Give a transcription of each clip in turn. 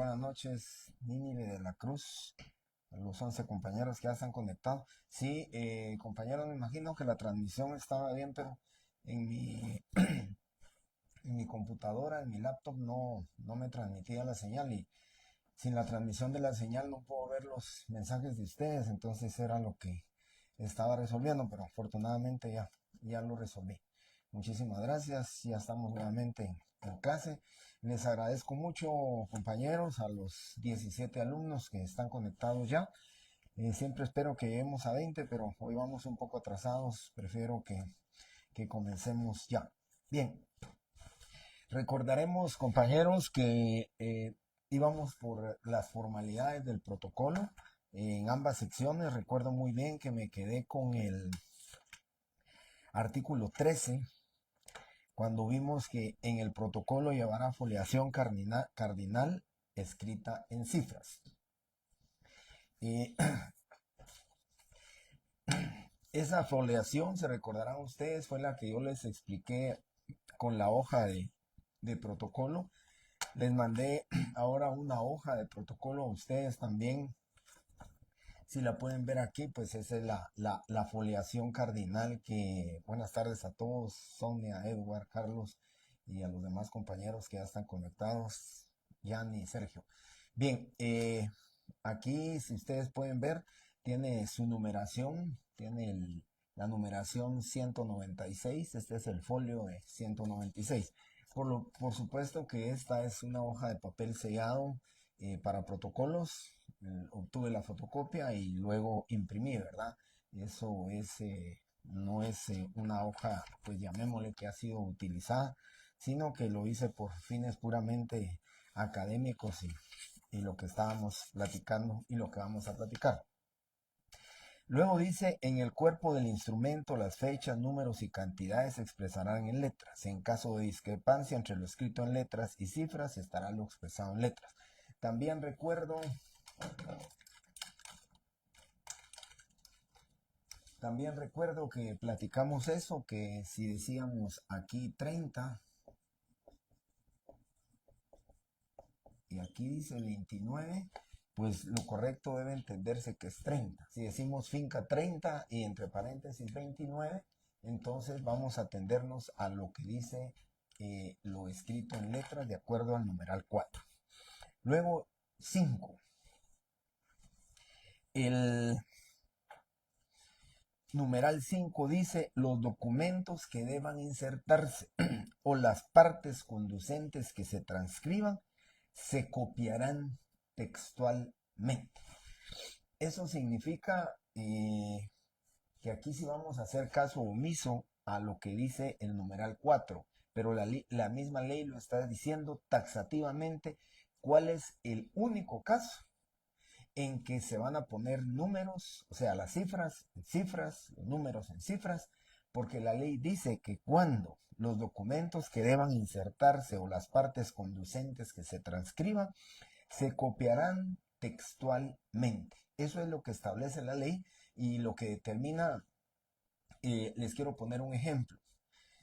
buenas noches, Nínive de la Cruz, a los 11 compañeros que ya están conectados. Sí, compañeros, me imagino que la transmisión estaba bien, pero en mi, en mi computadora, en mi laptop, no me transmitía la señal y sin la transmisión de la señal no puedo ver los mensajes de ustedes, entonces era lo que estaba resolviendo, pero afortunadamente ya lo resolví. Muchísimas gracias, ya estamos nuevamente en clase. Les agradezco mucho, compañeros, a los 17 alumnos que están conectados ya. Siempre espero que lleguemos a 20, pero hoy vamos un poco atrasados. Prefiero que comencemos ya. Bien, recordaremos, compañeros, que íbamos por las formalidades del protocolo en ambas secciones. Recuerdo muy bien que me quedé con el artículo 13 cuando vimos que en el protocolo llevará foliación cardinal escrita en cifras. Esa foliación, se recordarán ustedes, fue la que yo les expliqué con la hoja de protocolo. Les mandé ahora una hoja de protocolo a ustedes también. Si la pueden ver aquí, pues esa es la foliación cardinal que... Buenas tardes a todos, Sonia, Edward, Carlos y a los demás compañeros que ya están conectados, Jan y Sergio. Bien, aquí si ustedes pueden ver, tiene su numeración, tiene la numeración 196, este es el folio de 196. Por supuesto que esta es una hoja de papel sellado para protocolos. Obtuve la fotocopia y luego imprimí, ¿verdad? Eso es, no es una hoja, pues llamémosle que ha sido utilizada, sino que lo hice por fines puramente académicos y lo que estábamos platicando y lo que vamos a platicar. Luego dice, en el cuerpo del instrumento las fechas, números y cantidades se expresarán en letras. En caso de discrepancia entre lo escrito en letras y cifras, estará lo expresado en letras. También recuerdo que platicamos eso, que si decíamos aquí 30 y aquí dice 29, pues lo correcto debe entenderse que es 30. Si decimos finca 30 y entre paréntesis 29, entonces vamos a atendernos a lo que dice lo escrito en letras de acuerdo al numeral 4. Luego 5. El numeral 5 dice los documentos que deban insertarse o las partes conducentes que se transcriban se copiarán textualmente. Eso significa que aquí sí vamos a hacer caso omiso a lo que dice el numeral 4, pero la misma ley lo está diciendo taxativamente cuál es el único caso en que se van a poner números, o sea, las cifras en cifras, los números en cifras, porque la ley dice que cuando los documentos que deban insertarse o las partes conducentes que se transcriban se copiarán textualmente. Eso es lo que establece la ley y lo que determina, les quiero poner un ejemplo.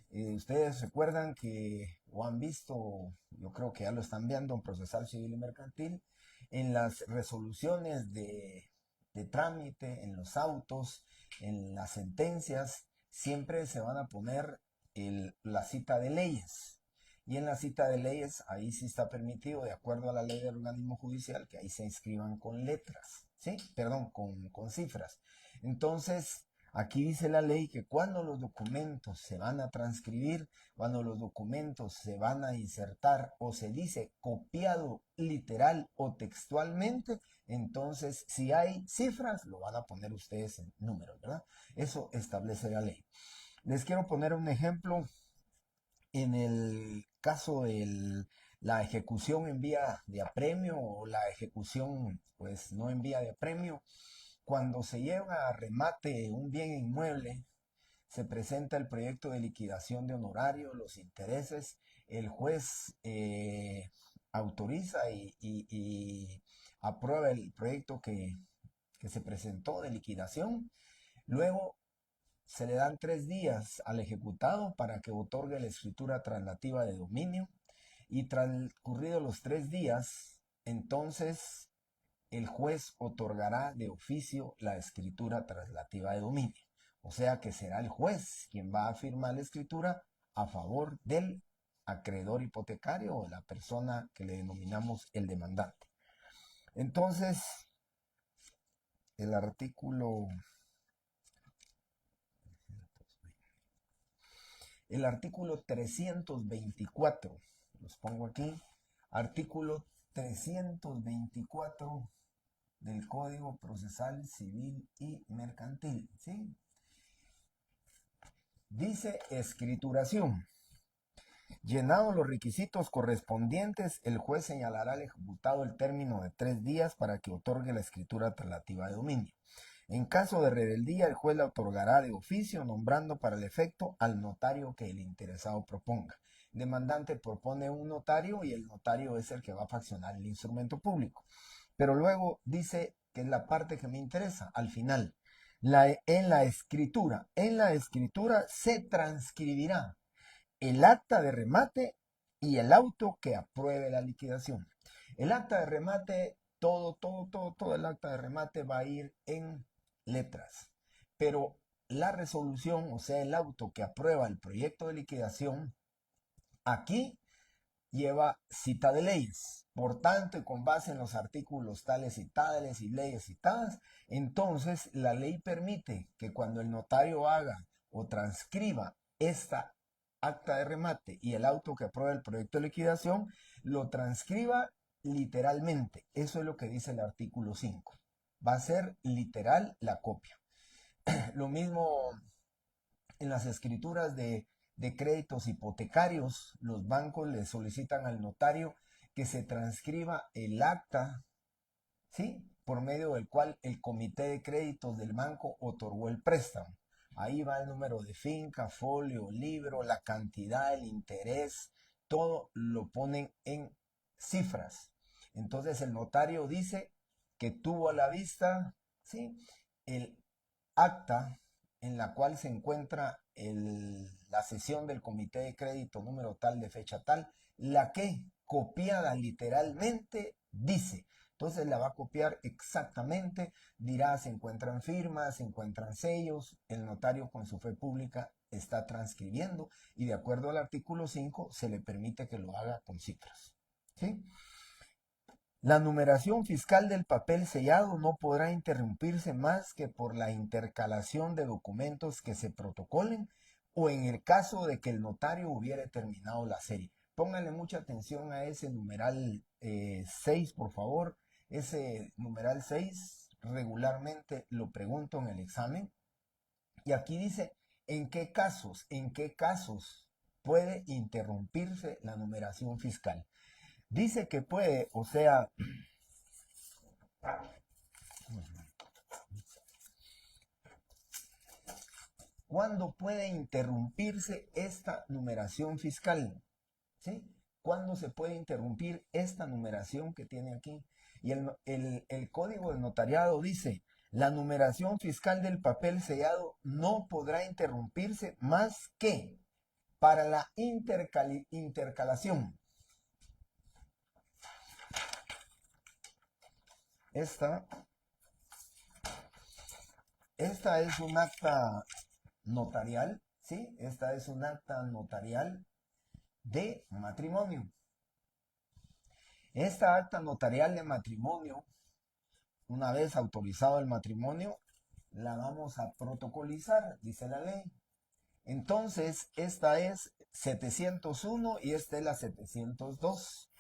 Ustedes recuerdan que, o han visto, yo creo que ya lo están viendo en procesal civil y mercantil, en las resoluciones de trámite, en los autos, en las sentencias, siempre se van a poner la cita de leyes. Y en la cita de leyes, ahí sí está permitido, de acuerdo a la ley del organismo judicial, que ahí se inscriban con letras, ¿sí? Perdón, con cifras. Entonces, aquí dice la ley que cuando los documentos se van a transcribir, cuando los documentos se van a insertar o se dice copiado literal o textualmente, entonces si hay cifras, lo van a poner ustedes en números, ¿verdad? Eso establece la ley. Les quiero poner un ejemplo en el caso de la ejecución en vía de apremio o la ejecución pues no en vía de apremio. Cuando se lleva a remate un bien inmueble, se presenta el proyecto de liquidación de honorario, los intereses, el juez autoriza y aprueba el proyecto que se presentó de liquidación. Luego se le dan 3 días al ejecutado para que otorgue la escritura traslativa de dominio y transcurridos los 3 días, entonces el juez otorgará de oficio la escritura traslativa de dominio. O sea que será el juez quien va a firmar la escritura a favor del acreedor hipotecario o la persona que le denominamos el demandante. Entonces, el artículo 324, los pongo aquí, artículo 324 del Código Procesal Civil y Mercantil, ¿sí? Dice escrituración. Llenados los requisitos correspondientes, el juez señalará al ejecutado el término de 3 días para que otorgue la escritura traslativa de dominio. En caso de rebeldía, el juez la otorgará de oficio, nombrando para el efecto al notario que el interesado proponga. El demandante propone un notario y el notario es el que va a faccionar el instrumento público. Pero luego dice que es la parte que me interesa, al final, en la escritura se transcribirá el acta de remate y el auto que apruebe la liquidación. El acta de remate, todo el acta de remate va a ir en letras, pero la resolución, o sea, el auto que aprueba el proyecto de liquidación, aquí lleva cita de leyes. Por tanto, y con base en los artículos tales y tales y leyes citadas, entonces la ley permite que cuando el notario haga o transcriba esta acta de remate y el auto que aprueba el proyecto de liquidación, lo transcriba literalmente. Eso es lo que dice el artículo 5. Va a ser literal la copia. Lo mismo en las escrituras de créditos hipotecarios, los bancos le solicitan al notario que se transcriba el acta, ¿sí?, por medio del cual el comité de créditos del banco otorgó el préstamo. Ahí va el número de finca, folio, libro, la cantidad, el interés, todo lo ponen en cifras. Entonces el notario dice que tuvo a la vista, ¿sí?, el acta en la cual se encuentra la sesión del comité de crédito número tal de fecha tal, la que copiada literalmente dice. Entonces la va a copiar exactamente, dirá se encuentran firmas, se encuentran sellos, el notario con su fe pública está transcribiendo y de acuerdo al artículo 5 se le permite que lo haga con cifras, ¿sí? La numeración fiscal del papel sellado no podrá interrumpirse más que por la intercalación de documentos que se protocolen o en el caso de que el notario hubiera terminado la serie. Pónganle mucha atención a ese numeral 6, por favor. Ese numeral 6 regularmente lo pregunto en el examen. Y aquí dice, en qué casos puede interrumpirse la numeración fiscal? Dice que puede, o sea, ¿cuándo puede interrumpirse esta numeración fiscal? ¿Sí? ¿Cuándo se puede interrumpir esta numeración que tiene aquí? Y el código de notariado dice, la numeración fiscal del papel sellado no podrá interrumpirse más que para la intercalación. Esta es un acta notarial, ¿sí? Esta es un acta notarial de matrimonio. Esta acta notarial de matrimonio, una vez autorizado el matrimonio, la vamos a protocolizar, dice la ley. Entonces, esta es 701 y esta es la 702.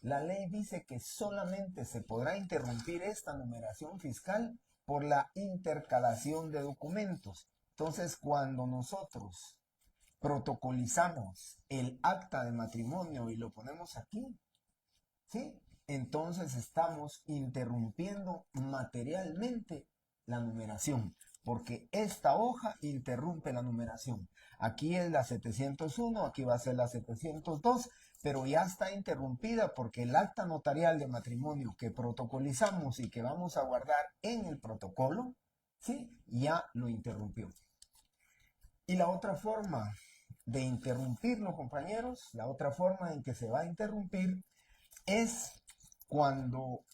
La ley dice que solamente se podrá interrumpir esta numeración fiscal por la intercalación de documentos. Entonces, cuando nosotros protocolizamos el acta de matrimonio y lo ponemos aquí, ¿sí?, entonces estamos interrumpiendo materialmente la numeración, porque esta hoja interrumpe la numeración. Aquí es la 701, aquí va a ser la 702, pero ya está interrumpida porque el acta notarial de matrimonio que protocolizamos y que vamos a guardar en el protocolo, ¿sí?, ya lo interrumpió. Y la otra forma de interrumpirlo, compañeros, la otra forma en que se va a interrumpir es cuando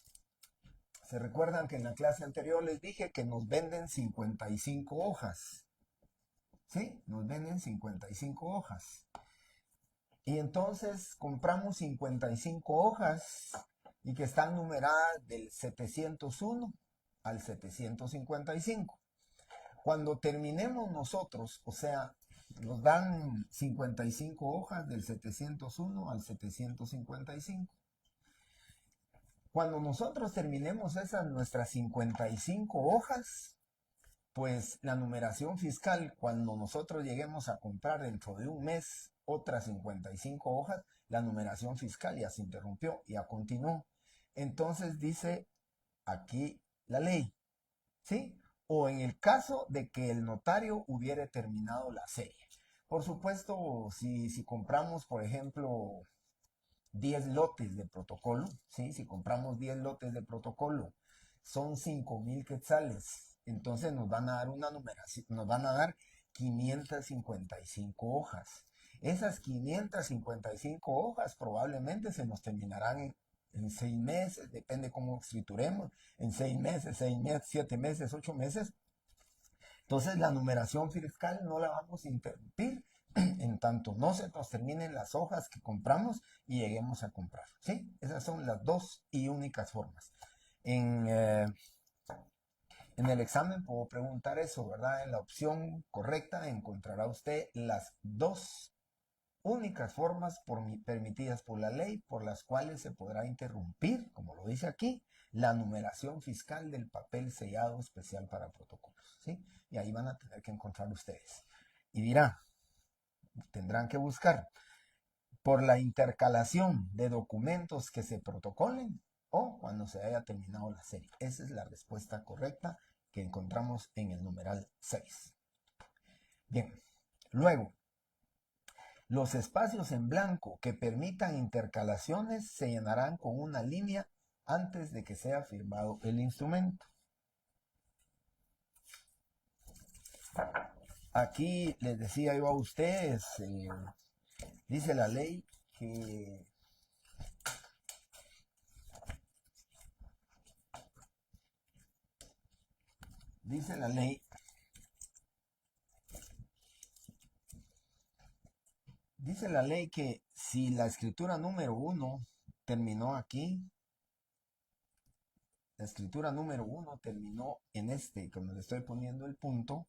se recuerdan que en la clase anterior les dije que nos venden 55 hojas. ¿Sí? Nos venden 55 hojas. Y entonces compramos 55 hojas y que están numeradas del 701 al 755. Cuando terminemos nosotros, o sea, nos dan 55 hojas del 701 al 755. Cuando nosotros terminemos esas nuestras 55 hojas, pues la numeración fiscal, cuando nosotros lleguemos a comprar dentro de un mes otras 55 hojas, la numeración fiscal ya se interrumpió, ya continuó. Entonces dice aquí la ley, ¿sí? O en el caso de que el notario hubiere terminado la serie. Por supuesto, si compramos, por ejemplo, 10 lotes de protocolo, ¿sí? Si compramos 10 lotes de protocolo, son 5,000 quetzales. Entonces nos van a dar una numeración, nos van a dar 555 hojas. Esas 555 hojas probablemente se nos terminarán en 6 meses, depende cómo escrituremos, en 6 meses, 6 meses, 7 meses, 8 meses. Entonces la numeración fiscal no la vamos a interrumpir en tanto no se nos terminen las hojas que compramos y lleguemos a comprar. ¿Sí? Esas son las dos y únicas formas. En el examen puedo preguntar eso, ¿verdad? En la opción correcta encontrará usted las dos únicas formas permitidas por la ley por las cuales se podrá interrumpir, como lo dice aquí, la numeración fiscal del papel sellado especial para protocolos. ¿Sí? Y ahí van a tener que encontrar ustedes. Y dirá, tendrán que buscar por la intercalación de documentos que se protocolen o cuando se haya terminado la serie. Esa es la respuesta correcta que encontramos en el numeral 6. Bien, luego, los espacios en blanco que permitan intercalaciones se llenarán con una línea antes de que sea firmado el instrumento. Aquí les decía yo a ustedes, dice la ley que dice la ley que si la escritura número 1 terminó aquí, la escritura número 1 terminó en este, como le estoy poniendo el punto,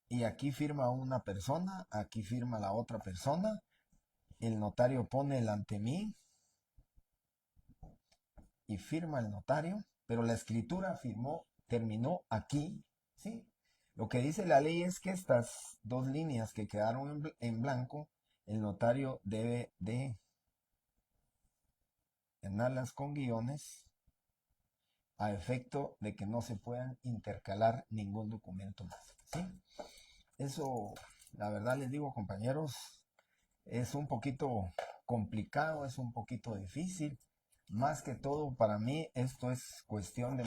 y aquí firma una persona, aquí firma la otra persona, el notario pone el ante mí y firma el notario, pero la escritura terminó aquí, ¿sí? Lo que dice la ley es que estas dos líneas que quedaron en blanco, el notario debe de llenarlas con guiones a efecto de que no se puedan intercalar ningún documento más, ¿sí? Eso, la verdad les digo, compañeros, es un poquito complicado, es un poquito difícil. Más que todo, para mí, esto es cuestión de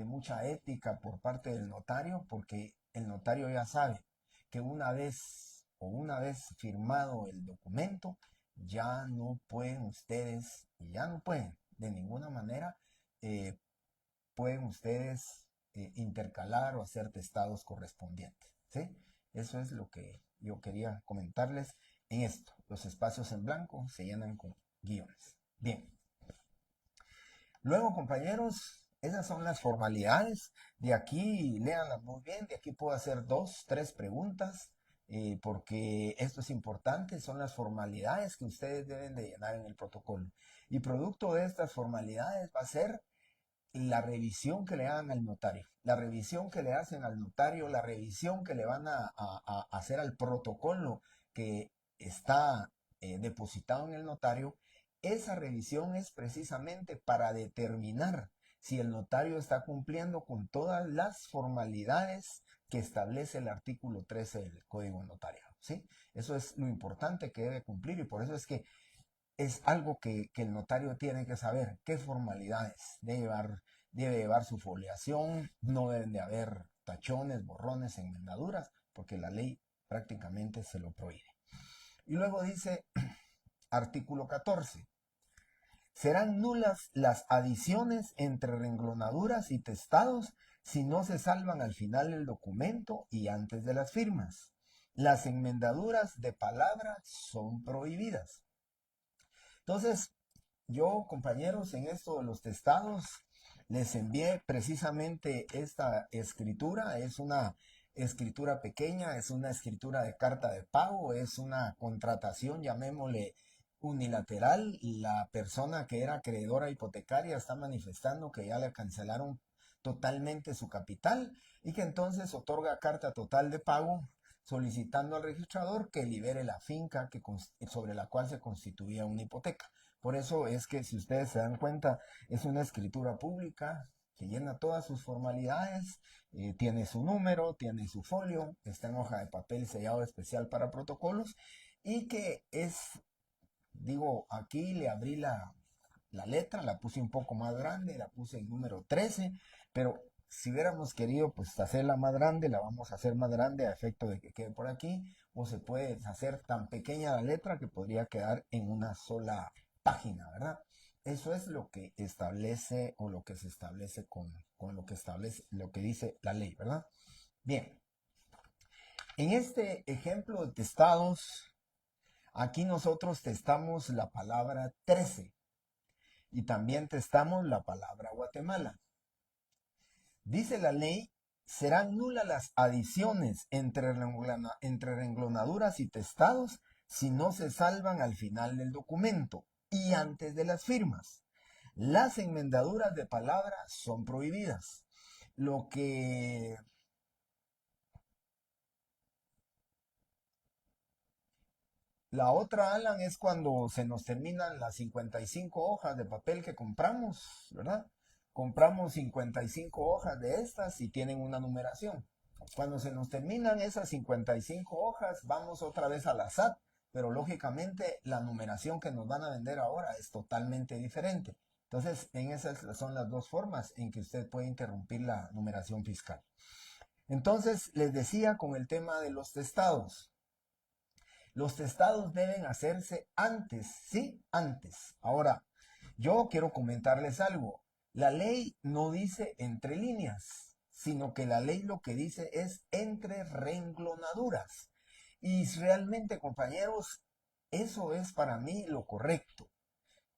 mucha ética por parte del notario, porque el notario ya sabe que una vez firmado el documento, ya no pueden ustedes, ya no pueden de ninguna manera, eh, pueden ustedes intercalar o hacer testados correspondientes, ¿sí? Eso es lo que yo quería comentarles en esto. Los espacios en blanco se llenan con guiones. Bien. Luego, compañeros, esas son las formalidades. De aquí, léanlas muy bien. De aquí puedo hacer 2, 3 preguntas, porque esto es importante. Son las formalidades que ustedes deben de llenar en el protocolo. Y producto de estas formalidades va a ser la revisión que le hagan al notario, la revisión que le hacen al notario, la revisión que le van a hacer al protocolo que está depositado en el notario. Esa revisión es precisamente para determinar si el notario está cumpliendo con todas las formalidades que establece el artículo 13 del Código Notario, ¿sí? Eso es lo importante que debe cumplir y por eso es que es algo que el notario tiene que saber, qué formalidades debe llevar su foliación, no deben de haber tachones, borrones, enmendaduras, porque la ley prácticamente se lo prohíbe. Y luego dice artículo 14, Serán nulas las adiciones entre renglonaduras y testados si no se salvan al final del documento y antes de las firmas. Las enmendaduras de palabra son prohibidas. Entonces, yo, compañeros, en esto de los testados, les envié precisamente esta escritura. Es una escritura pequeña, es una escritura de carta de pago, es una contratación, llamémosle unilateral. La persona que era acreedora hipotecaria está manifestando que ya le cancelaron totalmente su capital y que entonces otorga carta total de pago solicitando al registrador que libere la finca sobre la cual se constituía una hipoteca. Por eso es que, si ustedes se dan cuenta, es una escritura pública que llena todas sus formalidades, tiene su número, tiene su folio, está en hoja de papel sellado especial para protocolos y que es, digo, aquí le abrí la letra, la puse un poco más grande, la puse en número 13, pero si hubiéramos querido pues hacerla más grande, la vamos a hacer más grande a efecto de que quede por aquí, o se puede hacer tan pequeña la letra que podría quedar en una sola página, ¿verdad? Eso es lo que establece o lo que se establece con lo que establece, lo que dice la ley, ¿verdad? Bien, en este ejemplo de testados, aquí nosotros testamos la palabra 13 y también testamos la palabra Guatemala. Dice la ley, serán nulas las adiciones entre renglonaduras y testados si no se salvan al final del documento y antes de las firmas. Las enmendaduras de palabra son prohibidas. Lo que la otra, Alan, es cuando se nos terminan las 55 hojas de papel que compramos, ¿verdad? Compramos 55 hojas de estas y tienen una numeración. Cuando se nos terminan esas 55 hojas, vamos otra vez a la SAT, pero lógicamente la numeración que nos van a vender ahora es totalmente diferente. Entonces, en esas son las dos formas en que usted puede interrumpir la numeración fiscal. Entonces, les decía con el tema de los testados. Los testados deben hacerse antes, ¿sí? Antes. Ahora, yo quiero comentarles algo. La ley no dice entre líneas, sino que la ley lo que dice es entre renglonaduras. Y realmente, compañeros, eso es para mí lo correcto.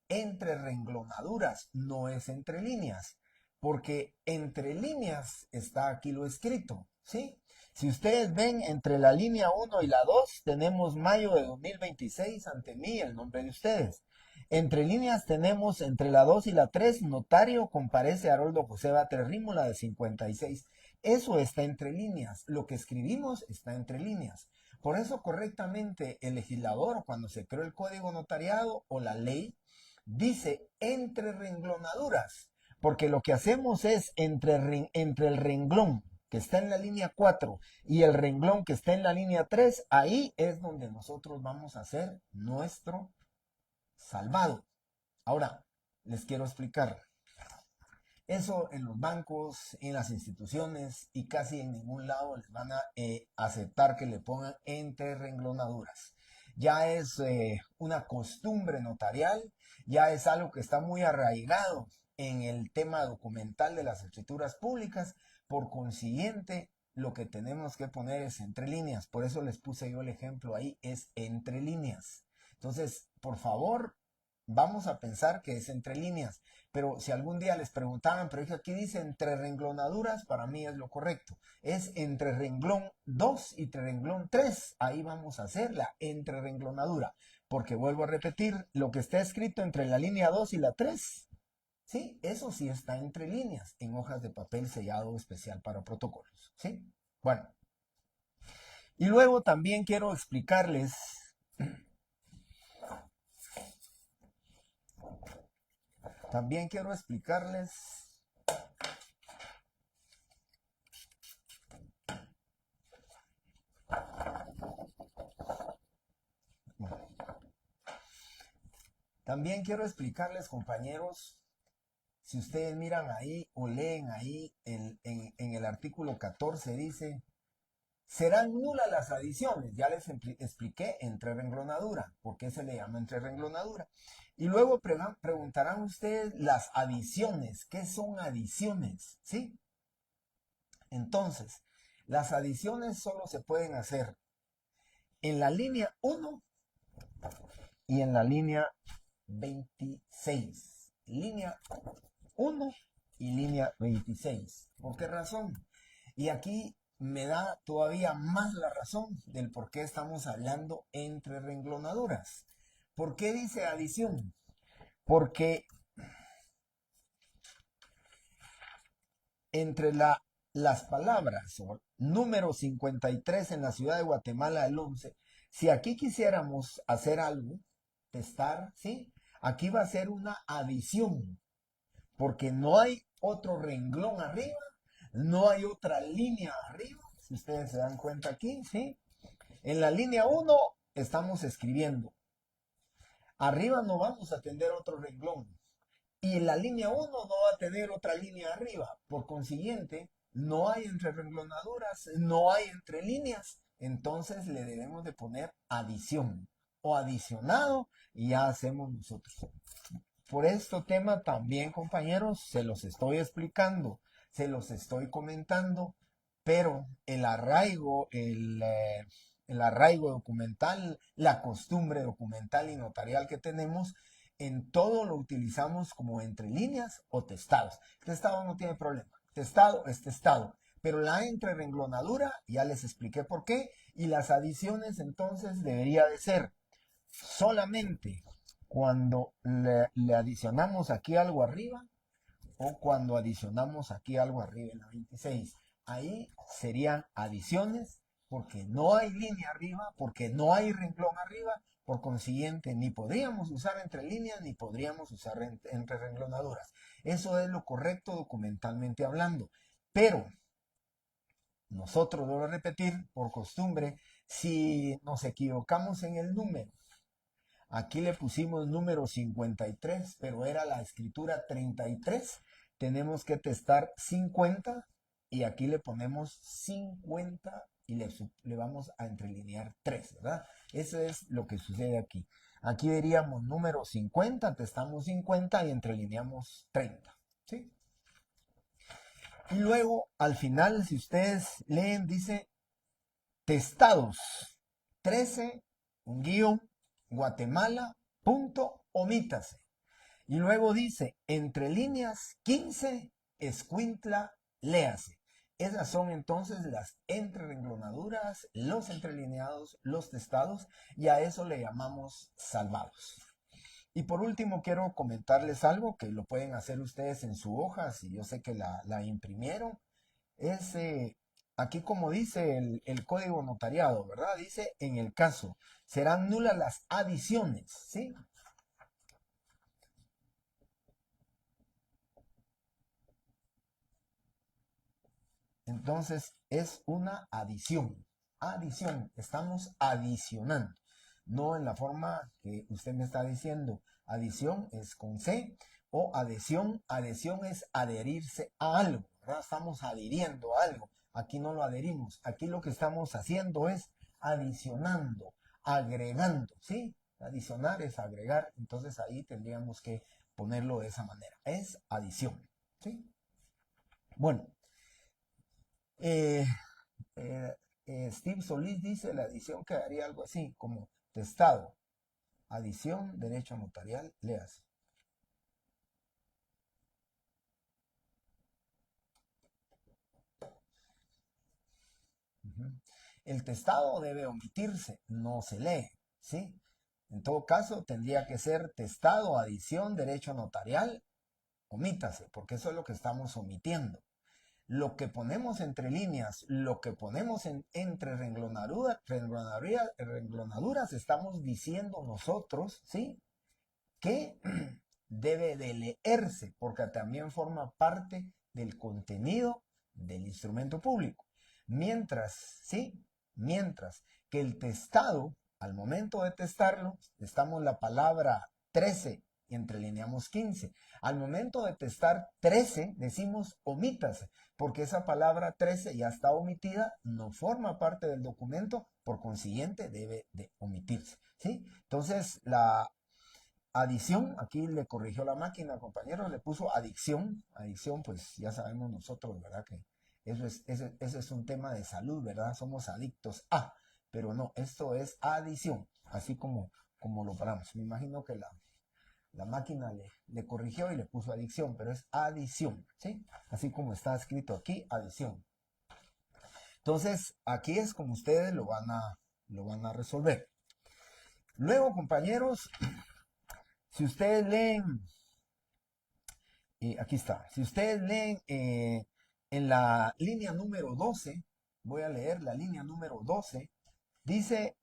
Entre renglonaduras, no es entre líneas, porque entre líneas está aquí lo escrito, ¿sí? Si ustedes ven entre la línea 1 y la 2, tenemos mayo de 2026 ante mí, el nombre de ustedes. Entre líneas tenemos entre la 2 y la 3, notario, comparece Haroldo José Batres Rímola de 56. Eso está entre líneas, lo que escribimos está entre líneas. Por eso correctamente el legislador, cuando se creó el código notariado o la ley, dice entre renglonaduras, porque lo que hacemos es entre el renglón que está en la línea 4 y el renglón que está en la línea 3, ahí es donde nosotros vamos a hacer nuestro salvado. Ahora, les quiero explicar. Eso en los bancos, en las instituciones y casi en ningún lado les van a aceptar que le pongan entre renglonaduras. Ya es una costumbre notarial, ya es algo que está muy arraigado en el tema documental de las escrituras públicas. Por consiguiente, lo que tenemos que poner es entre líneas. Por eso les puse yo el ejemplo ahí, es entre líneas. Entonces, por favor, vamos a pensar que es entre líneas. Pero si algún día les preguntaban, pero aquí dice entre renglonaduras, para mí es lo correcto. Es entre renglón 2 y entre renglón 3. Ahí vamos a hacer la entre renglonadura. Porque vuelvo a repetir, lo que está escrito entre la línea 2 y la 3, ¿sí? Eso sí está entre líneas, en hojas de papel sellado especial para protocolos, ¿sí? Bueno. Y luego también quiero explicarles También quiero explicarles compañeros, si ustedes miran ahí o leen ahí en el artículo 14 dice, Serán nulas las adiciones. Ya les expliqué entre renglonadura. ¿Por qué se le llama entre renglonadura? Y luego preguntarán ustedes las adiciones. ¿Qué son adiciones? ¿Sí? Entonces, las adiciones solo se pueden hacer en la línea 1 y en la línea 26. Línea 1 y línea 26. ¿Por qué razón? Y aquí me da todavía más la razón del por qué estamos hablando entre renglonaduras. ¿Por qué dice adición? Porque entre las palabras o número 53 en la ciudad de Guatemala del 11, si aquí quisiéramos hacer algo, testar, ¿sí? Aquí va a ser una adición, porque no hay otro renglón arriba, no hay otra línea arriba, si ustedes se dan cuenta aquí, ¿sí? En la línea 1 estamos escribiendo. Arriba no vamos a tener otro renglón. Y la línea 1 no va a tener otra línea arriba. Por consiguiente, no hay entre renglonaduras, no hay entre líneas. Entonces le debemos de poner adición o adicionado y ya hacemos nosotros. Por este tema también, compañeros, se los estoy explicando, se los estoy comentando, pero el arraigo documental, la costumbre documental y notarial que tenemos, en todo lo utilizamos como entre líneas o testados. Testado no tiene problema, testado es testado, pero la entrerenglonadura ya les expliqué por qué, y las adiciones entonces debería de ser solamente cuando le adicionamos aquí algo arriba o cuando adicionamos aquí algo arriba en la 26. Ahí serían adiciones porque no hay línea arriba, porque no hay renglón arriba, por consiguiente ni podríamos usar entre líneas ni podríamos usar entre renglonaduras. Eso es lo correcto documentalmente hablando. Pero nosotros, debo repetir, por costumbre, si nos equivocamos en el número, aquí le pusimos número 53, pero era la escritura 33. Tenemos que testar 50 y aquí le ponemos 50 y le vamos a entrelinear 3, ¿verdad? Eso es lo que sucede aquí. Aquí veríamos número 50, testamos 50 y entrelineamos 30, ¿sí? Y luego, al final, si ustedes leen, dice testados 13, un guión, Guatemala, punto, omítase. Y luego dice, entre líneas 15, escuintla, léase. Esas son entonces las entrerenglonaduras, los entrelineados, los testados, y a eso le llamamos salvados. Y por último, quiero comentarles algo que lo pueden hacer ustedes en su hoja, si yo sé que la imprimieron. Es aquí como dice el código notariado, ¿verdad? Dice, en el caso, serán nulas las adiciones, ¿sí? Entonces, es una adición. Adición, estamos adicionando. No en la forma que usted me está diciendo. Adición es con C o adhesión. Adhesión es adherirse a algo, ¿verdad? Estamos adhiriendo a algo. Aquí no lo adherimos. Aquí lo que estamos haciendo es adicionando, agregando, ¿sí? Adicionar es agregar. Entonces ahí tendríamos que ponerlo de esa manera. Es adición, ¿sí? Bueno. Eh, eh, Steve Solís dice, la adición quedaría algo así, como testado, adición, derecho notarial, leas. El testado debe omitirse, no se lee, ¿sí? En todo caso, tendría que ser testado, adición, derecho notarial, omítase, porque eso es lo que estamos omitiendo. Lo que ponemos entre líneas, lo que ponemos entre renglonaduras, estamos diciendo nosotros, ¿sí? Que debe de leerse, porque también forma parte del contenido del instrumento público. Mientras, ¿sí? Mientras que el testado, al momento de testarlo, estamos la palabra 13 entrelineamos 15. Al momento de testar 13, decimos omítase, porque esa palabra 13 ya está omitida, no forma parte del documento, por consiguiente debe de omitirse, ¿sí? Entonces, la adición, aquí le corrigió la máquina, compañero, le puso adicción. Adicción, pues ya sabemos nosotros, ¿verdad? Que ese es un tema de salud, ¿verdad? Somos adictos a, pero no, esto es adición, así como lo paramos. Me imagino que la máquina le corrigió y le puso adicción, pero es adición, ¿sí? Así como está escrito aquí, adición. Entonces, aquí es como ustedes lo van a resolver. Luego, compañeros, si ustedes leen, aquí está, si ustedes leen en la línea número 12, voy a leer la línea número 12, dice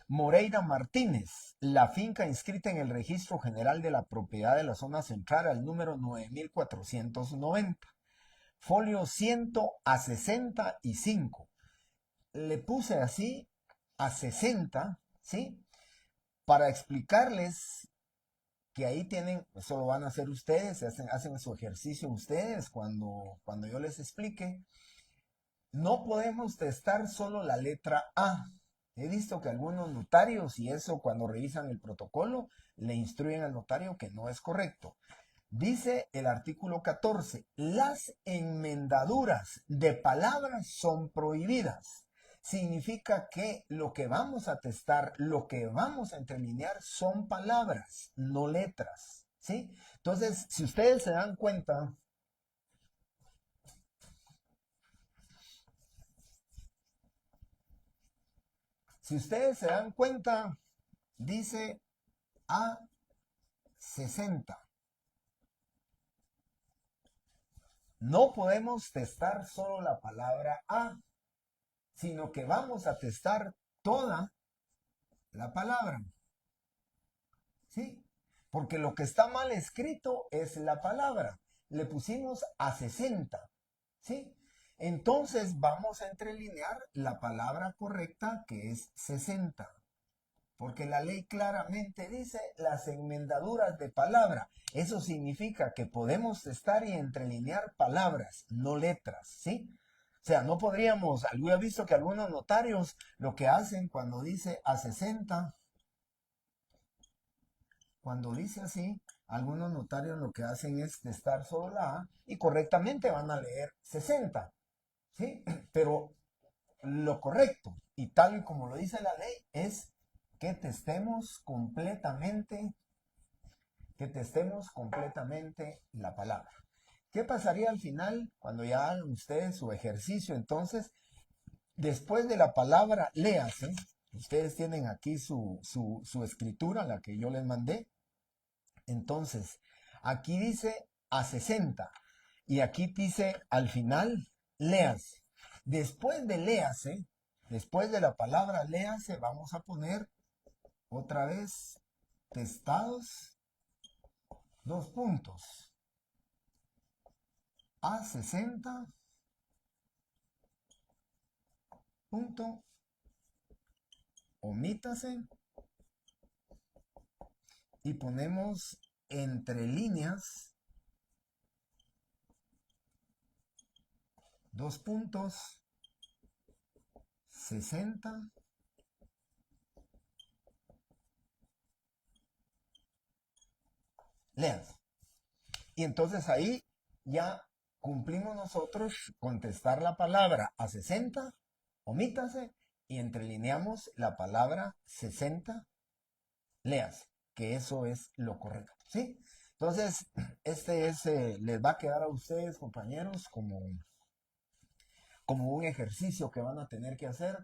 Moreira Martínez, la finca inscrita en el Registro General de la Propiedad de la Zona Central al número 9490, folio 100 a 65. Le puse así a 60, ¿sí? Para explicarles que ahí tienen, eso lo van a hacer ustedes, hacen su ejercicio ustedes cuando yo les explique. No podemos testar solo la letra A. He visto que algunos notarios, y eso cuando revisan el protocolo, le instruyen al notario que no es correcto. Dice el artículo 14, las enmendaduras de palabras son prohibidas. Significa que lo que vamos a testar, lo que vamos a entrelinear son palabras, no letras, ¿sí? Entonces, si ustedes se dan cuenta, dice a 60. No podemos testar solo la palabra a, sino que vamos a testar toda la palabra. ¿Sí? Porque lo que está mal escrito es la palabra. Le pusimos a 60. ¿Sí? Entonces vamos a entrelinear la palabra correcta que es 60. Porque la ley claramente dice las enmendaduras de palabra. Eso significa que podemos testar y entrelinear palabras, no letras, ¿sí? O sea, no podríamos, yo he visto que algunos notarios lo que hacen cuando dice a 60, cuando dice así, algunos notarios lo que hacen es testar solo la A y correctamente van a leer 60, ¿sí? Pero lo correcto, y tal y como lo dice la ley, es que testemos completamente la palabra. ¿Qué pasaría al final cuando ya hagan ustedes su ejercicio? Entonces, después de la palabra léase, ustedes tienen aquí su escritura, la que yo les mandé. Entonces, aquí dice a 60 y aquí dice al final léase. Después de léase, después de la palabra léase, vamos a poner otra vez testados, dos puntos, a 60, punto, omítase y ponemos entre líneas, dos puntos, 60, léase. Y entonces ahí ya cumplimos nosotros contestar la palabra a 60, omítase, y entrelineamos la palabra 60, léase, que eso es lo correcto, ¿sí? Entonces, les va a quedar a ustedes, compañeros, como un ejercicio que van a tener que hacer,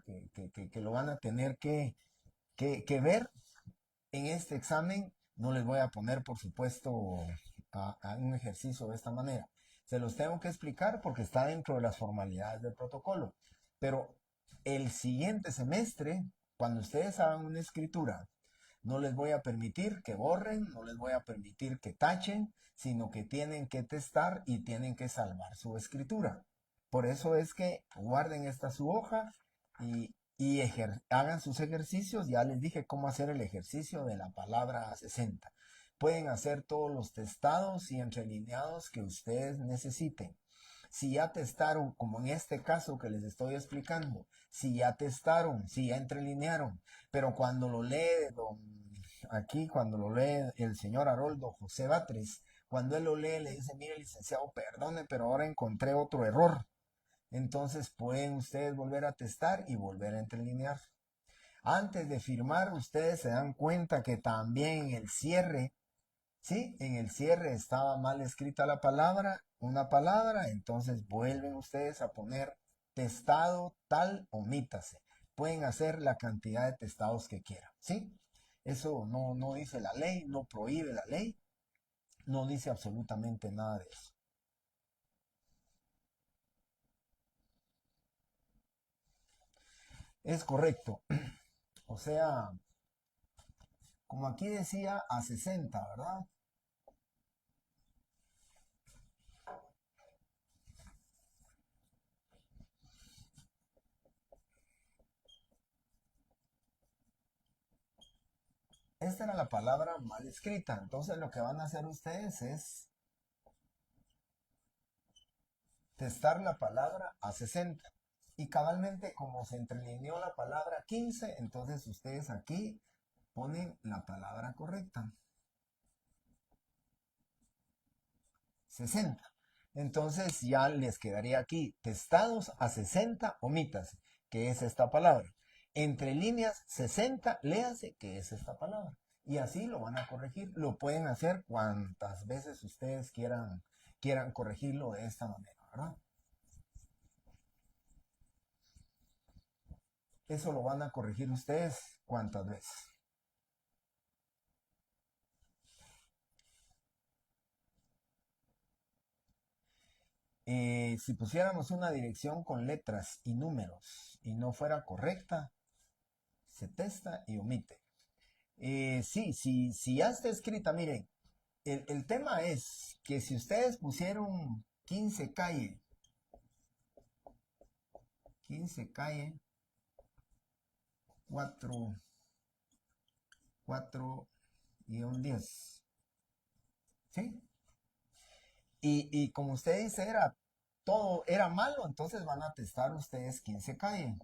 que lo van a tener que ver en este examen. No les voy a poner, por supuesto, a un ejercicio de esta manera. Se los tengo que explicar porque está dentro de las formalidades del protocolo. Pero el siguiente semestre, cuando ustedes hagan una escritura, no les voy a permitir que borren, no les voy a permitir que tachen, sino que tienen que testar y tienen que salvar su escritura. Por eso es que guarden esta su hoja y hagan sus ejercicios. Ya les dije cómo hacer el ejercicio de la palabra 60. pueden hacer todos los testados y entrelineados que ustedes necesiten. Si ya testaron, como en este caso que les estoy explicando, si ya testaron, si ya entrelinearon, pero cuando lo lee aquí, cuando lo lee el señor Haroldo José Batres, cuando él lo lee, le dice, mire licenciado, perdone, pero ahora encontré otro error. Entonces pueden ustedes volver a testar y volver a entrelinear. Antes de firmar, ustedes se dan cuenta que también en el cierre, ¿sí? En el cierre estaba mal escrita la palabra, una palabra, entonces vuelven ustedes a poner testado, tal, omítase. Pueden hacer la cantidad de testados que quieran, ¿sí? Eso no dice la ley, no prohíbe la ley, no dice absolutamente nada de eso. Es correcto. O sea, como aquí decía, a 60, ¿verdad? Esta era la palabra mal escrita. Entonces lo que van a hacer ustedes es testar la palabra a 60. Y cabalmente como se entrelineó la palabra 15, entonces ustedes aquí ponen la palabra correcta. 60. Entonces ya les quedaría aquí testados a 60, omítase, que es esta palabra. Entre líneas 60, léase, que es esta palabra. Y así lo van a corregir. Lo pueden hacer cuantas veces ustedes quieran corregirlo de esta manera, ¿verdad? Eso lo van a corregir ustedes cuantas veces. Si pusiéramos una dirección con letras y números y no fuera correcta, se testa y omite. Sí, ya está escrita, miren, el tema es que si ustedes pusieron 15 calle, 15 calle, 4, 4-10, ¿sí? Y como usted dice, todo era malo, entonces van a testar ustedes 15 calle.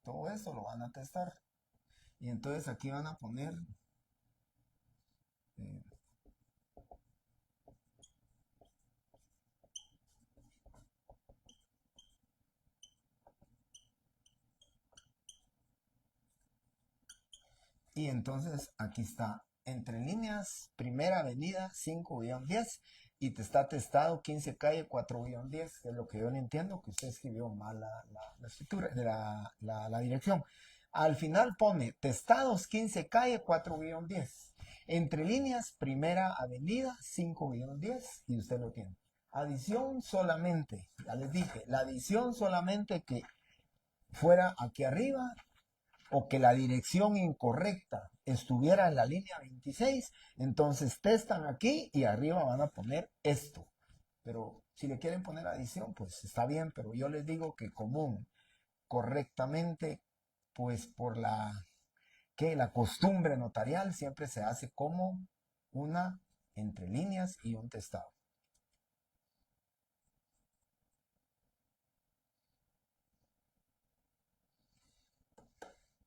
Todo eso lo van a testar. Y entonces aquí van a poner eh, y entonces aquí está, entre líneas, primera avenida 5-10 y te está testado 15 calle 4-10, que es lo que yo no entiendo, que usted escribió mal la escritura, la dirección. Al final pone testados 15 calle 4-10. Entre líneas, primera avenida 5-10 y usted lo tiene. Adición solamente, ya les dije, la adición solamente que fuera aquí arriba o que la dirección incorrecta estuviera en la línea 26, entonces testan aquí y arriba van a poner esto. Pero si le quieren poner adición, pues está bien, pero yo les digo que común, correctamente, pues por la costumbre notarial siempre se hace como una entre líneas y un testado.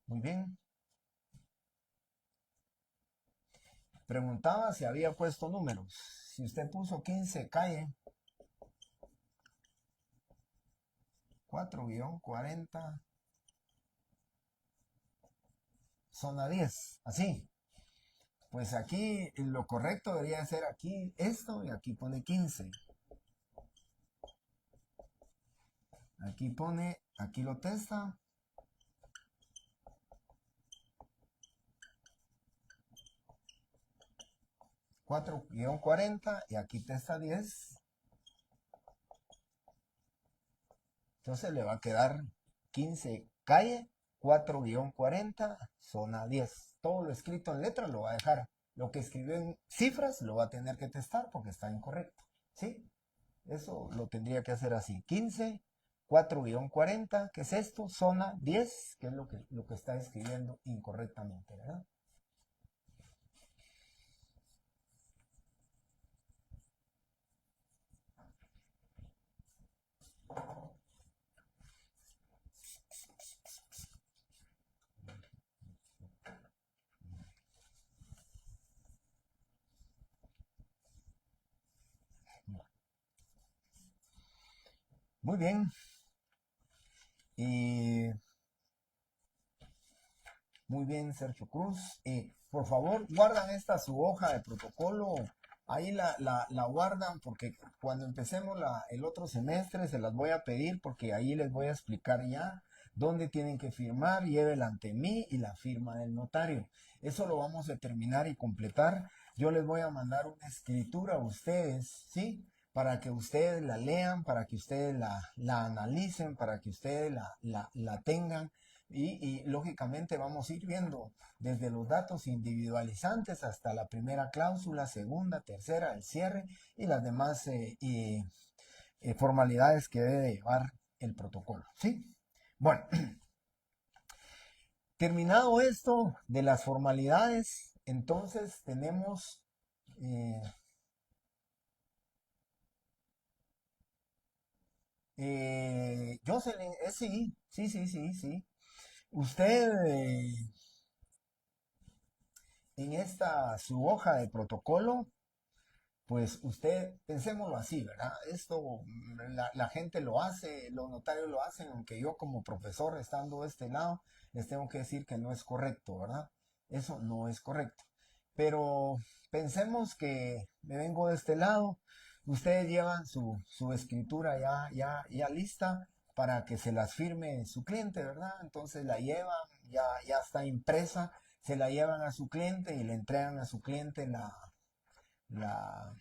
Muy bien. Preguntaba si había puesto números. Si usted puso 15 calle 4-40 zona 10, así. Pues aquí lo correcto debería ser aquí esto y aquí pone 15. Aquí pone, aquí lo testa. 4-40 y aquí testa 10. Entonces le va a quedar 15 calle 4-40 zona 10. Todo lo escrito en letras lo va a dejar. Lo que escribió en cifras lo va a tener que testar porque está incorrecto. ¿Sí? Eso lo tendría que hacer así. 15, 4-40, ¿qué es esto? Zona 10, que es lo que está escribiendo incorrectamente, ¿verdad? Muy bien. Y muy bien, Sergio Cruz. Por favor, guardan esta su hoja de protocolo. Ahí la guardan porque cuando empecemos el otro semestre se las voy a pedir porque ahí les voy a explicar ya dónde tienen que firmar, llévela ante mí y la firma del notario. Eso lo vamos a terminar y completar. Yo les voy a mandar una escritura a ustedes, ¿sí? Para que ustedes la lean, para que ustedes la analicen, para que ustedes la tengan lógicamente vamos a ir viendo desde los datos individualizantes hasta la primera cláusula, segunda, tercera, el cierre y las demás formalidades que debe llevar el protocolo. ¿Sí? Bueno, terminado esto de las formalidades, entonces tenemos... Jocelyn, sí, sí, sí, sí, sí. Usted en esta su hoja de protocolo, pues usted, pensémoslo así, ¿verdad? Esto la gente lo hace, los notarios lo hacen, aunque yo como profesor estando de este lado, les tengo que decir que no es correcto, ¿verdad? Eso no es correcto. Pero pensemos que me vengo de este lado, ustedes llevan su escritura ya lista para que se las firme su cliente, ¿verdad? Entonces la llevan, ya está impresa, se la llevan a su cliente y le entregan a su cliente la, la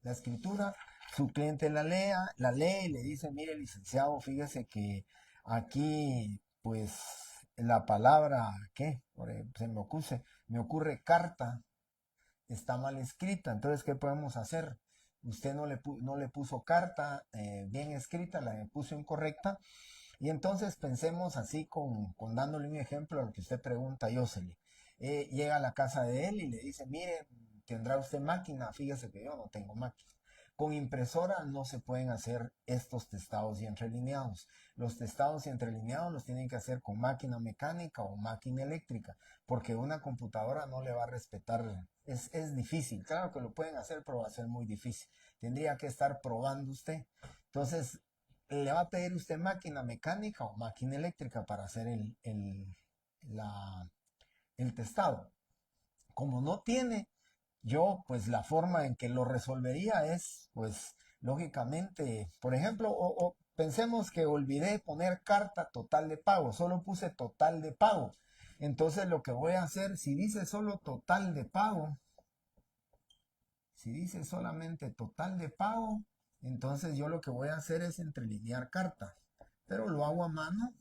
escritura, su cliente la lee y le dice, mire licenciado, fíjese que aquí pues la palabra, ¿qué? Me ocurre carta, está mal escrita, entonces ¿qué podemos hacer? Usted no le puso carta bien escrita, la puso incorrecta, y entonces pensemos así con dándole un ejemplo a lo que usted pregunta, Yoseli. Llega a la casa de él y le dice, mire, ¿tendrá usted máquina? Fíjese que yo no tengo máquina. Con impresora no se pueden hacer estos testados y entrelineados. Los testados y entrelineados los tienen que hacer con máquina mecánica o máquina eléctrica, porque una computadora no le va a respetar. Es difícil. Claro que lo pueden hacer, pero va a ser muy difícil. Tendría que estar probando usted. Entonces, le va a pedir usted máquina mecánica o máquina eléctrica para hacer el testado. Como no tiene, yo pues la forma en que lo resolvería es pues lógicamente, por ejemplo, o pensemos que olvidé poner carta total de pago, solo puse total de pago. Entonces lo que voy a hacer, si dice solo total de pago, si dice solamente total de pago, entonces yo lo que voy a hacer es entrelinear cartas. Pero lo hago a mano,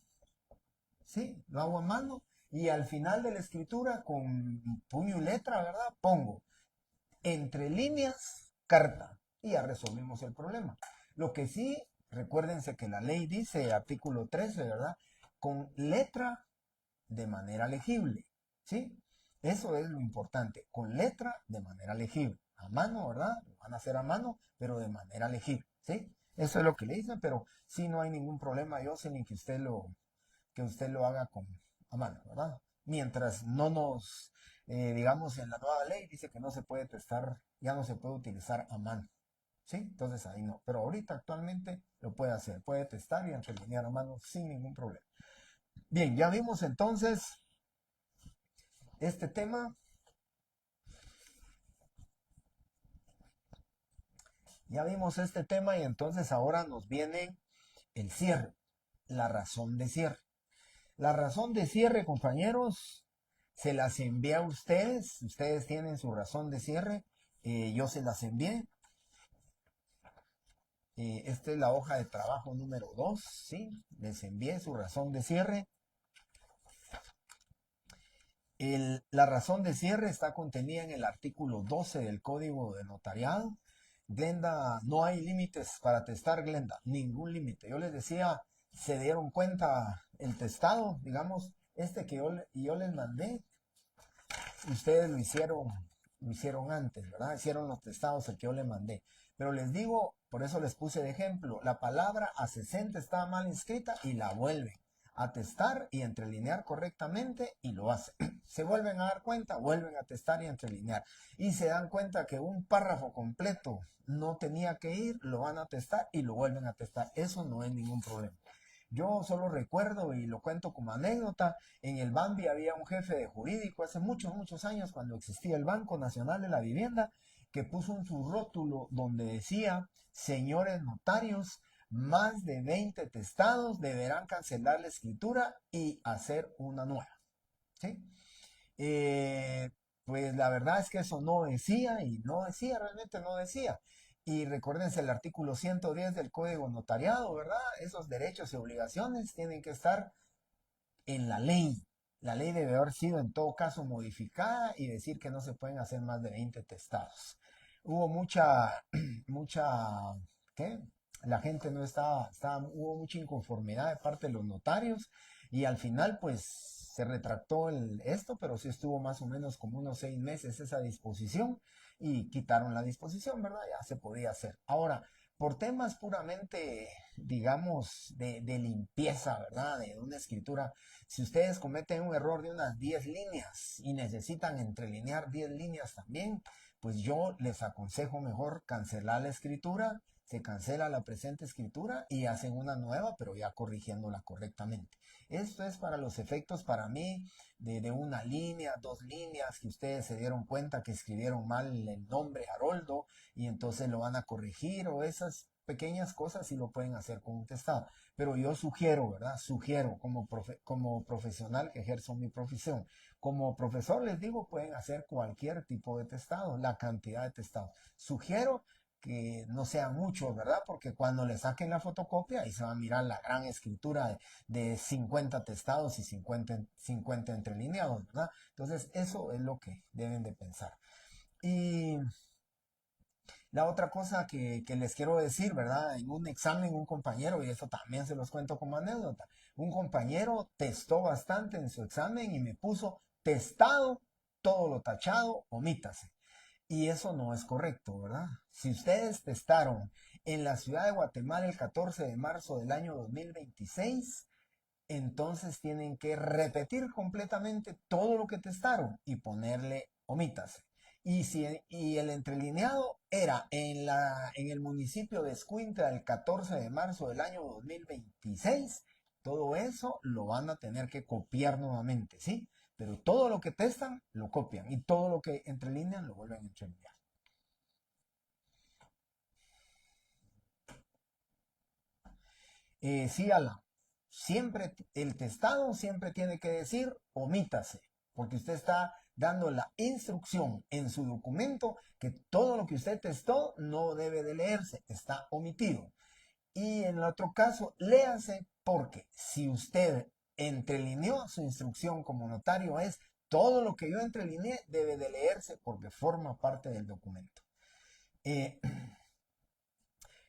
sí, lo hago a mano. Y al final de la escritura, con puño y letra, ¿verdad? Pongo entre líneas, carta. Y ya resolvimos el problema. Lo que sí, recuérdense que la ley dice, artículo 13, ¿verdad? Con letra de manera legible. ¿Sí? Eso es lo importante. Con letra de manera legible. A mano, ¿verdad? Lo van a hacer a mano, pero de manera legible. ¿Sí? Eso es lo que le dicen, pero sí no hay ningún problema, yo sé ni que usted lo haga a mano, ¿verdad? Mientras no nos, digamos, en la nueva ley dice que no se puede testar, ya no se puede utilizar a mano. ¿Sí? Entonces ahí no. Pero ahorita actualmente lo puede hacer. Puede testar y entrelinear a mano sin ningún problema. Bien, ya vimos entonces este tema. Ya vimos este tema y entonces ahora nos viene el cierre, la razón de cierre. La razón de cierre, compañeros, se las envié a ustedes. Ustedes tienen su razón de cierre. Yo se las envié. Esta es la hoja de trabajo número 2, ¿sí? Les envié su razón de cierre. La razón de cierre está contenida en el artículo 12 del Código de Notariado. Glenda, no hay límites para testar, Glenda, ningún límite. Yo les decía, se dieron cuenta el testado, digamos, este que yo les mandé, ustedes lo hicieron lo hicieron antes, ¿verdad? Hicieron los testados el que yo le mandé. Pero les digo, por eso les puse de ejemplo, la palabra a 60 estaba mal inscrita y la vuelven a testar y entrelinear correctamente y lo hacen. Se vuelven a dar cuenta, vuelven a testar y entrelinear. Y se dan cuenta que un párrafo completo no tenía que ir, lo van a testar y lo vuelven a testar. Eso no es ningún problema. Yo solo recuerdo y lo cuento como anécdota, en el Bambi había un jefe de jurídico hace muchos, muchos años cuando existía el Banco Nacional de la Vivienda que puso en su rótulo donde decía, señores notarios, más de 20 testados deberán cancelar la escritura y hacer una nueva. ¿Sí? Eh, pues la verdad es que eso no decía y no decía, realmente no decía. Y recuérdense el artículo 110 del Código Notariado, ¿verdad? Esos derechos y obligaciones tienen que estar en la ley. La ley debe haber sido en todo caso modificada y decir que no se pueden hacer más de 20 testados. Hubo mucha, ¿qué? La gente no hubo mucha inconformidad de parte de los notarios y al final pues se retractó esto, pero sí estuvo más o menos como unos 6 meses esa disposición y quitaron la disposición, ¿verdad? Ya se podía hacer. Ahora, por temas puramente, digamos, de limpieza, ¿verdad? De una escritura, si ustedes cometen un error de unas 10 líneas y necesitan entrelinear 10 líneas también, pues yo les aconsejo mejor cancelar la escritura, se cancela la presente escritura y hacen una nueva, pero ya corrigiéndola correctamente. Esto es para los efectos, para mí, de una línea, 2 líneas, que ustedes se dieron cuenta que escribieron mal el nombre Haroldo y entonces lo van a corregir o esas pequeñas cosas sí lo pueden hacer con un testado. Pero yo sugiero, ¿verdad? Sugiero como profesional que ejerzo mi profesión. Como profesor les digo, pueden hacer cualquier tipo de testado, la cantidad de testados. Sugiero que no sean muchos, ¿verdad? Porque cuando le saquen la fotocopia, ahí se va a mirar la gran escritura de 50 testados y 50 entrelineados, ¿verdad? Entonces, eso es lo que deben de pensar. Y la otra cosa que les quiero decir, ¿verdad? En un examen, un compañero, y eso también se los cuento como anécdota, un compañero testó bastante en su examen y me puso testado, todo lo tachado, omítase. Y eso no es correcto, ¿verdad? Si ustedes testaron en la ciudad de Guatemala el 14 de marzo del año 2026, entonces tienen que repetir completamente todo lo que testaron y ponerle omítase. Y el entrelineado era en el municipio de Escuintla el 14 de marzo del año 2026, todo eso lo van a tener que copiar nuevamente, ¿sí? Pero todo lo que testan lo copian y todo lo que entrelinean lo vuelven a entrelinear. Sí, Alan, siempre el testado siempre tiene que decir omítase, porque usted está dando la instrucción en su documento que todo lo que usted testó no debe de leerse, está omitido. Y en el otro caso, léase porque si usted entrelineó su instrucción como notario es todo lo que yo entrelineé debe de leerse porque forma parte del documento. Eh,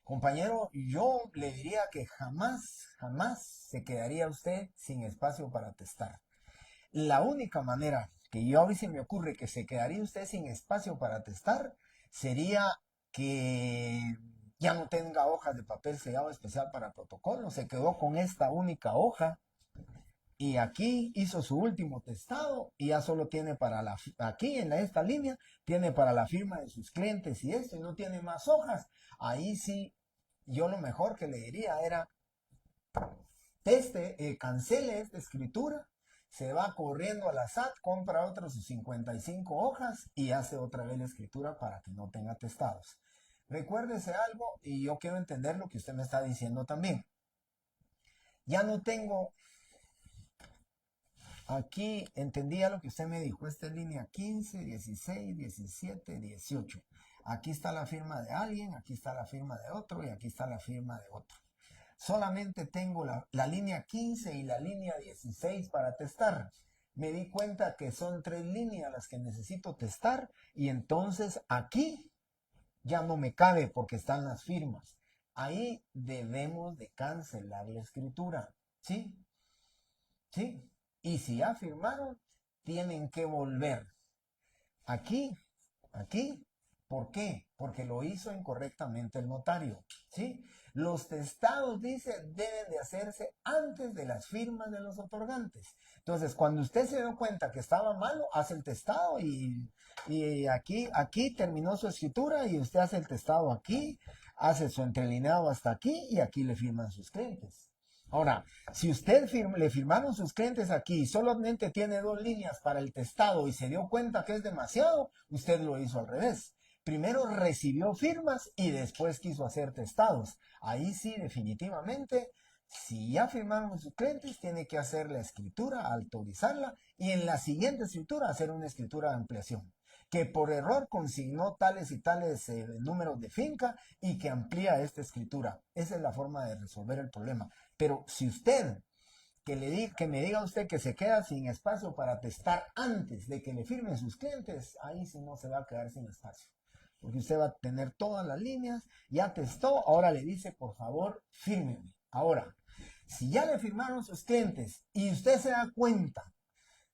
Compañero, yo le diría que jamás, jamás se quedaría usted sin espacio para testar. La única manera que yo a mí se me ocurre que se quedaría usted sin espacio para testar sería que ya no tenga hojas de papel sellado especial para protocolo, se quedó con esta única hoja y aquí hizo su último testado y ya solo tiene para aquí en esta línea, tiene para la firma de sus clientes y esto y no tiene más hojas. Ahí sí, yo lo mejor que le diría era cancele esta escritura, se va corriendo a la SAT, compra otras sus 55 hojas y hace otra vez la escritura para que no tenga testados. Recuérdese algo y yo quiero entender lo que usted me está diciendo también. Ya no tengo aquí, entendía lo que usted me dijo. Esta es línea 15, 16, 17, 18. Aquí está la firma de alguien, aquí está la firma de otro y aquí está la firma de otro. Solamente tengo la línea 15 y la línea 16 para testar. Me di cuenta que son 3 líneas las que necesito testar y entonces aquí ya no me cabe porque están las firmas. Ahí debemos de cancelar la escritura. ¿Sí? ¿Sí? Y si ya firmaron, tienen que volver aquí Aquí. ¿Por qué? Porque lo hizo incorrectamente el notario. ¿Sí? Los testados, dice, deben de hacerse antes de las firmas de los otorgantes. Entonces, cuando usted se dio cuenta que estaba malo, hace el testado y aquí terminó su escritura y usted hace el testado aquí, hace su entrelineado hasta aquí y aquí le firman sus clientes. Ahora, si usted le firmaron sus clientes aquí y solamente tiene 2 líneas para el testado y se dio cuenta que es demasiado, usted lo hizo al revés. Primero recibió firmas y después quiso hacer testados. Ahí sí, definitivamente, si ya firmaron sus clientes, tiene que hacer la escritura, autorizarla y en la siguiente escritura hacer una escritura de ampliación. Que por error consignó tales y tales números de finca y que amplía esta escritura. Esa es la forma de resolver el problema. Pero si usted, que me diga usted que se queda sin espacio para testar antes de que le firmen sus clientes, ahí sí no se va a quedar sin espacio. Porque usted va a tener todas las líneas, ya testó, ahora le dice, por favor, fírmeme. Ahora, si ya le firmaron sus clientes y usted se da cuenta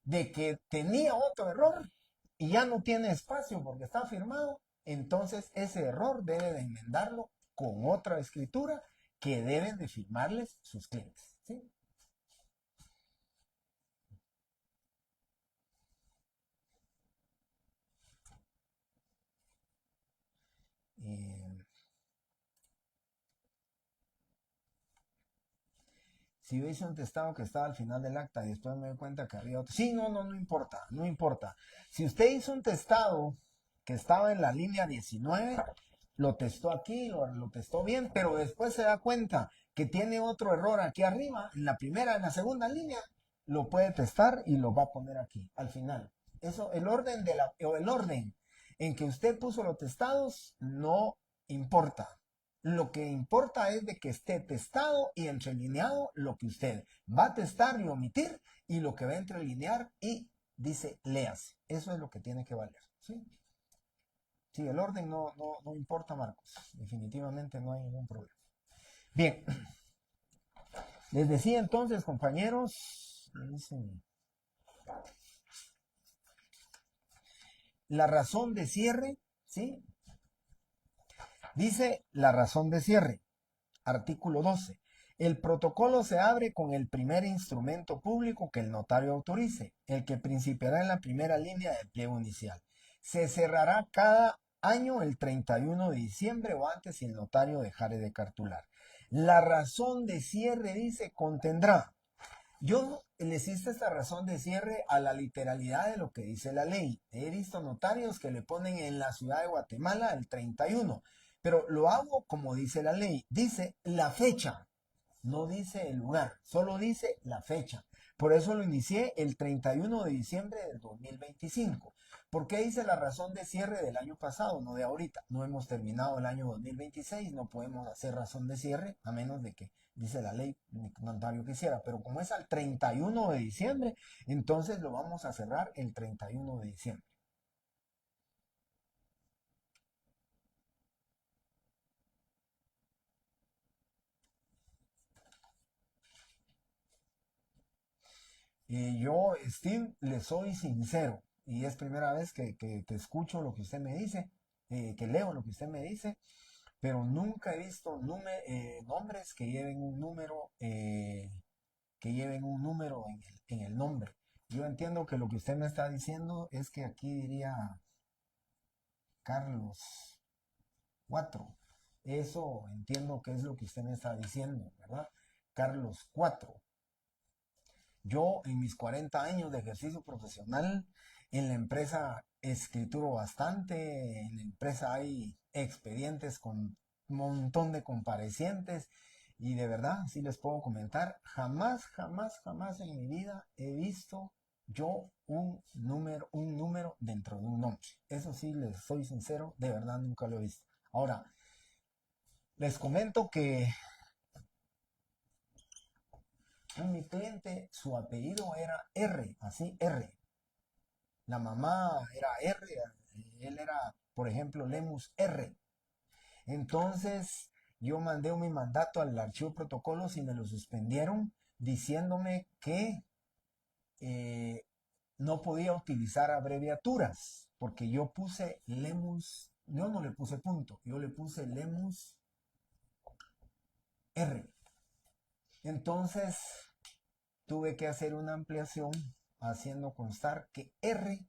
de que tenía otro error y ya no tiene espacio porque está firmado, entonces ese error debe de enmendarlo con otra escritura que deben de firmarles sus clientes. ¿Sí? Eh, si yo hice un testado que estaba al final del acta y después me doy cuenta que había otro. Sí, no importa, no importa. Si usted hizo un testado que estaba en la línea 19, lo testó aquí, lo testó bien, pero después se da cuenta que tiene otro error aquí arriba, en la primera, en la segunda línea, lo puede testar y lo va a poner aquí, al final. Eso, el orden en que usted puso los testados no importa. Lo que importa es de que esté testado y entrelineado lo que usted va a testar y omitir y lo que va a entrelinear y dice léase. Eso es lo que tiene que valer. ¿Sí? Sí, el orden no importa, Marcos. Definitivamente no hay ningún problema. Bien, les decía entonces, compañeros, la razón de cierre, ¿sí? Dice la razón de cierre. Artículo 12. El protocolo se abre con el primer instrumento público que el notario autorice, el que principiará en la primera línea del pliego inicial. Se cerrará cada año el 31 de diciembre o antes si el notario dejare de cartular. La razón de cierre, dice, contendrá. Yo les hice esta razón de cierre a la literalidad de lo que dice la ley. He visto notarios que le ponen en la ciudad de Guatemala el 31, pero lo hago como dice la ley. Dice la fecha, no dice el lugar, solo dice la fecha. Por eso lo inicié el 31 de diciembre del 2025. ¿Por qué dice la razón de cierre del año pasado, no de ahorita? No hemos terminado el año 2026, no podemos hacer razón de cierre a menos de que, dice la ley, notario quisiera. Pero como es al 31 de diciembre, entonces lo vamos a cerrar el 31 de diciembre. Yo, Steve, le soy sincero y es primera vez que escucho lo que usted me dice, que leo lo que usted me dice, pero nunca he visto nombres que lleven un número, en el nombre. Yo entiendo que lo que usted me está diciendo es que aquí diría Carlos 4. Eso entiendo que es lo que usted me está diciendo, ¿verdad? Carlos 4. Yo en mis 40 años de ejercicio profesional en la empresa escrituro bastante, en la empresa hay expedientes con un montón de comparecientes y de verdad, sí les puedo comentar, jamás en mi vida he visto yo un número dentro de un nombre. Eso sí, les soy sincero, de verdad nunca lo he visto. Ahora, les comento que mi cliente, su apellido era R, así R. La mamá era R, él era, por ejemplo, Lemus R. Entonces, yo mandé mi mandato al archivo de protocolos y me lo suspendieron diciéndome que eh, no podía utilizar abreviaturas, porque yo puse Lemus, yo no le puse punto, yo le puse Lemus R. Entonces tuve que hacer una ampliación haciendo constar que R,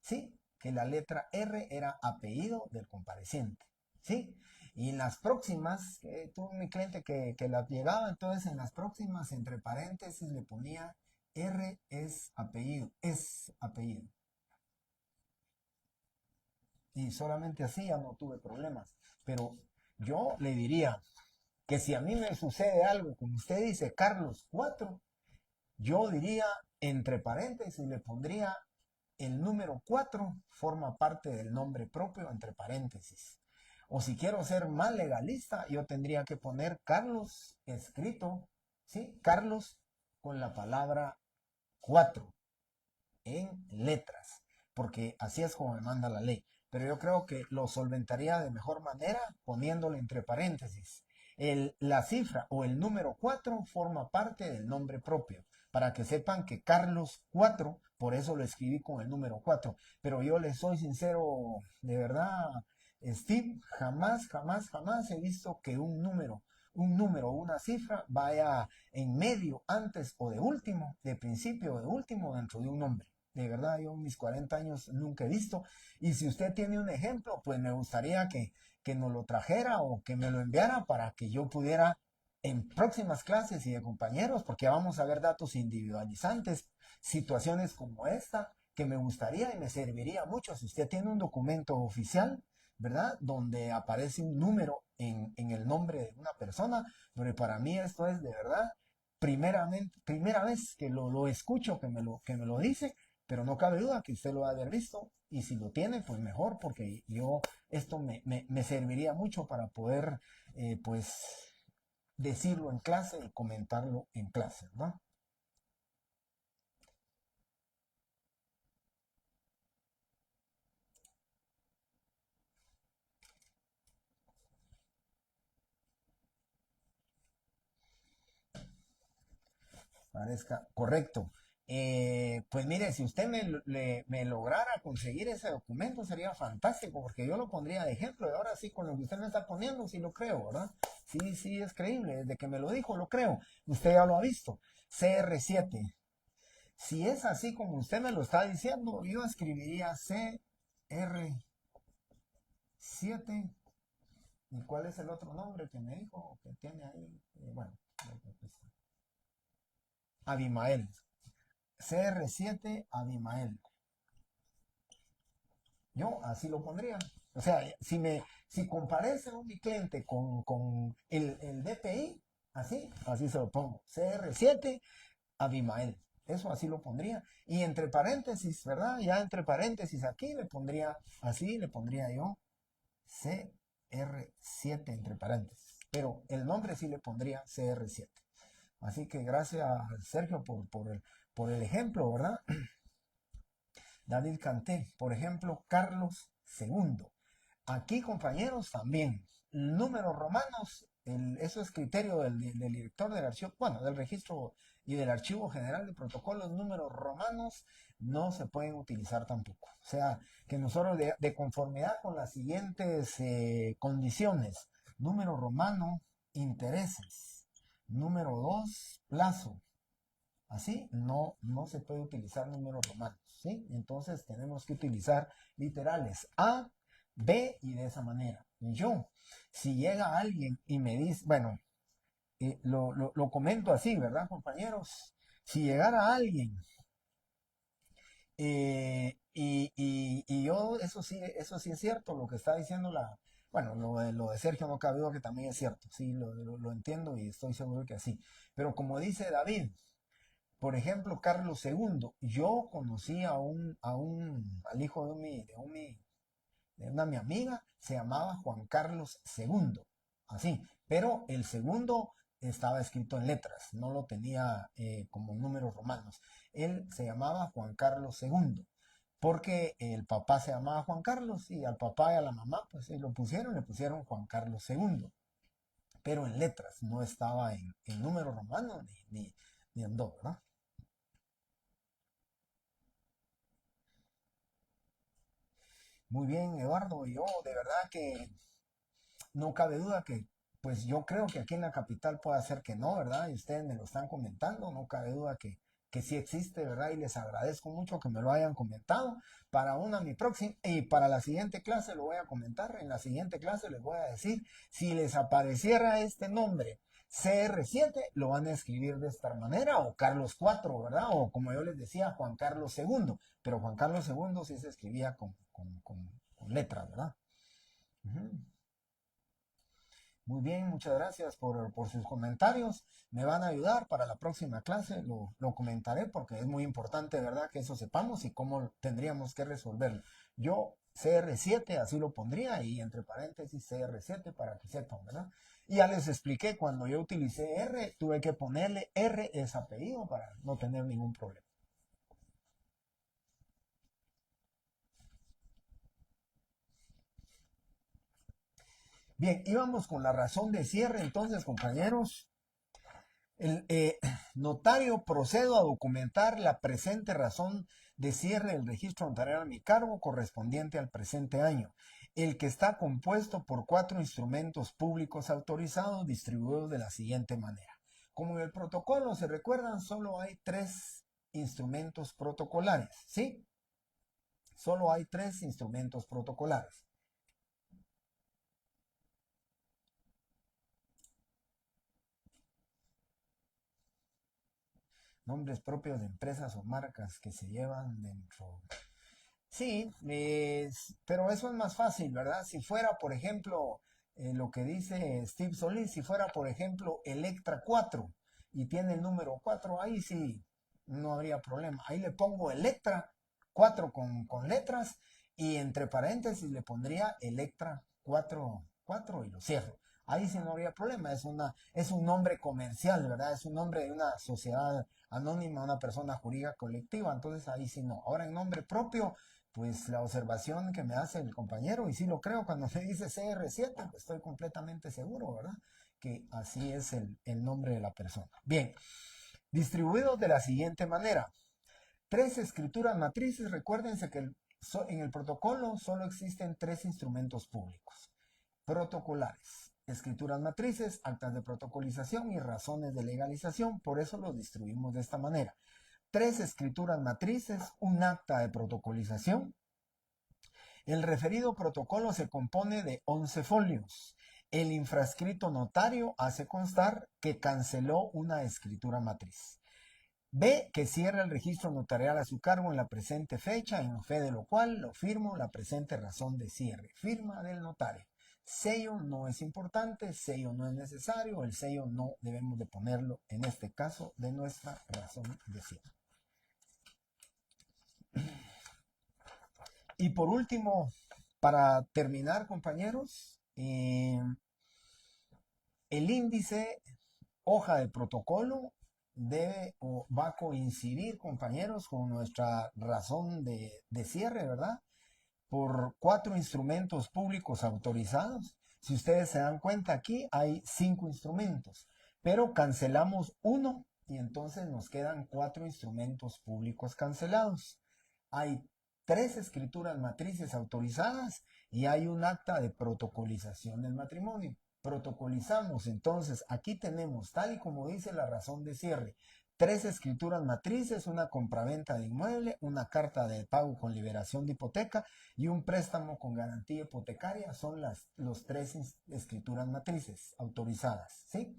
¿sí? Que la letra R era apellido del compareciente, ¿sí? Y en las próximas, tuve mi cliente que la llegaba, entonces en las próximas, entre paréntesis, le ponía R es apellido. Y solamente así ya no tuve problemas. Pero yo le diría que si a mí me sucede algo, como usted dice, Carlos 4, yo diría, entre paréntesis, le pondría el número 4 forma parte del nombre propio, entre paréntesis. O si quiero ser más legalista, yo tendría que poner Carlos escrito, ¿sí? Carlos con la palabra 4 en letras, porque así es como me manda la ley. Pero yo creo que lo solventaría de mejor manera poniéndole entre paréntesis. La cifra o el número 4 forma parte del nombre propio, para que sepan que Carlos 4, por eso lo escribí con el número 4. Pero yo les soy sincero, de verdad, Steve, jamás he visto que un número, una cifra vaya en medio, antes o de último, de principio o de último dentro de un nombre. De verdad, yo en mis 40 años nunca he visto. Y si usted tiene un ejemplo, pues me gustaría que nos lo trajera o que me lo enviara para que yo pudiera en próximas clases y de compañeros, porque vamos a ver datos individualizantes, situaciones como esta, que me gustaría y me serviría mucho. Si usted tiene un documento oficial, ¿verdad? Donde aparece un número en el nombre de una persona, pero para mí esto es de verdad primera vez que lo escucho, que me lo dice, pero no cabe duda que usted lo ha de haber visto y si lo tiene, pues mejor, porque yo esto me serviría mucho para poder, pues, decirlo en clase y comentarlo en clase, ¿verdad? Parezca correcto. Pues mire, si usted me lograra conseguir ese documento sería fantástico porque yo lo pondría de ejemplo y ahora sí con lo que usted me está poniendo sí lo creo, ¿verdad? Sí, sí es creíble, desde que me lo dijo lo creo. Usted ya lo ha visto. CR7. Si es así como usted me lo está diciendo, yo escribiría CR7. ¿Y cuál es el otro nombre que me dijo que tiene ahí? Bueno, Abimael. CR7 Abimael. Yo así lo pondría. O sea, si comparece un mi cliente con el DPI, así se lo pongo. CR7 Abimael. Eso así lo pondría. Y entre paréntesis, ¿verdad? Ya entre paréntesis aquí le pondría, así le pondría yo CR7 entre paréntesis. Pero el nombre sí le pondría CR7. Así que gracias, Sergio, por el ejemplo, ¿verdad? David Canté, por ejemplo, Carlos II. Aquí, compañeros, también números romanos, eso es criterio del director del archivo, bueno, del registro y del archivo general de protocolos, números romanos no se pueden utilizar tampoco. O sea, que nosotros de conformidad con las siguientes condiciones, número romano, intereses, número 2, plazo, así no se puede utilizar números romanos, ¿sí? Entonces tenemos que utilizar literales A, B y de esa manera. Yo, si llega alguien y me dice, bueno, lo comento así, ¿verdad, compañeros? Si llegara alguien y yo, eso sí es cierto, lo que está diciendo bueno, lo de Sergio no cabe duda que también es cierto, sí, lo entiendo y estoy seguro que así. Pero como dice David, por ejemplo, Carlos II, yo conocí al hijo de una mi amiga, se llamaba Juan Carlos II, así, pero el segundo estaba escrito en letras, no lo tenía como números romanos. Él se llamaba Juan Carlos II, porque el papá se llamaba Juan Carlos y al papá y a la mamá, pues le pusieron Juan Carlos II, pero en letras, no estaba en números romanos ni en dos, ¿verdad? Muy bien, Eduardo. Yo de verdad que no cabe duda que, pues yo creo que aquí en la capital puede ser que no, ¿verdad? Y ustedes me lo están comentando, no cabe duda que sí existe, ¿verdad? Y les agradezco mucho que me lo hayan comentado. Para una, mi próxima, y para la siguiente clase lo voy a comentar. En la siguiente clase les voy a decir, si les apareciera este nombre, CR7, lo van a escribir de esta manera, o Carlos IV, ¿verdad? O como yo les decía, Juan Carlos II, pero Juan Carlos II sí se escribía con letras, ¿verdad? Ujú. Muy bien, muchas gracias por sus comentarios. Me van a ayudar para la próxima clase, lo comentaré porque es muy importante, ¿verdad? Que eso sepamos y cómo tendríamos que resolverlo. Yo CR7, así lo pondría y entre paréntesis CR7 para que sepan, ¿verdad? Y ya les expliqué, cuando yo utilicé R, tuve que ponerle R es apellido para no tener ningún problema. Bien, íbamos con la razón de cierre entonces, compañeros. El notario procedo a documentar la presente razón de cierre del registro notarial a mi cargo correspondiente al presente año, el que está compuesto por 4 instrumentos públicos autorizados distribuidos de la siguiente manera. Como en el protocolo, se recuerdan, solo hay 3 instrumentos protocolares, ¿sí? Solo hay 3 instrumentos protocolares. Nombres propios de empresas o marcas que se llevan dentro. Sí, pero eso es más fácil, ¿verdad? Si fuera, por ejemplo, lo que dice Steve Solís, si fuera, por ejemplo, Electra 4 y tiene el número 4, ahí sí no habría problema. Ahí le pongo Electra 4 con letras y entre paréntesis le pondría Electra 4 y lo cierro. Ahí sí no habría problema, es un nombre comercial, ¿verdad? Es un nombre de una sociedad anónima, una persona jurídica colectiva, entonces ahí sí no. Ahora en nombre propio, pues la observación que me hace el compañero, y sí lo creo, cuando me dice CR7, pues estoy completamente seguro, ¿verdad? Que así es el nombre de la persona. Bien, distribuidos de la siguiente manera. 3 escrituras matrices, recuérdense que en el protocolo solo existen 3 instrumentos públicos protocolares. Escrituras matrices, actas de protocolización y razones de legalización, por eso los distribuimos de esta manera. 3 escrituras matrices, un acta de protocolización. El referido protocolo se compone de 11 folios. El infrascrito notario hace constar que canceló una escritura matriz. B, que cierra el registro notarial a su cargo en la presente fecha, en fe de lo cual lo firmo la presente razón de cierre. Firma del notario. Sello no es importante, sello no es necesario, el sello no debemos de ponerlo en este caso de nuestra razón de cierre. Y por último, para terminar, compañeros, el índice hoja de protocolo debe o va a coincidir, compañeros, con nuestra razón de cierre, ¿verdad? Por 4 instrumentos públicos autorizados. Si ustedes se dan cuenta, aquí hay 5 instrumentos, pero cancelamos uno y entonces nos quedan 4 instrumentos públicos cancelados. Hay 3 escrituras matrices autorizadas y hay un acta de protocolización del matrimonio. Protocolizamos, entonces aquí tenemos, tal y como dice la razón de cierre, 3 escrituras matrices, una compraventa de inmueble, una carta de pago con liberación de hipoteca y un préstamo con garantía hipotecaria. Son los 3 escrituras matrices autorizadas, ¿sí?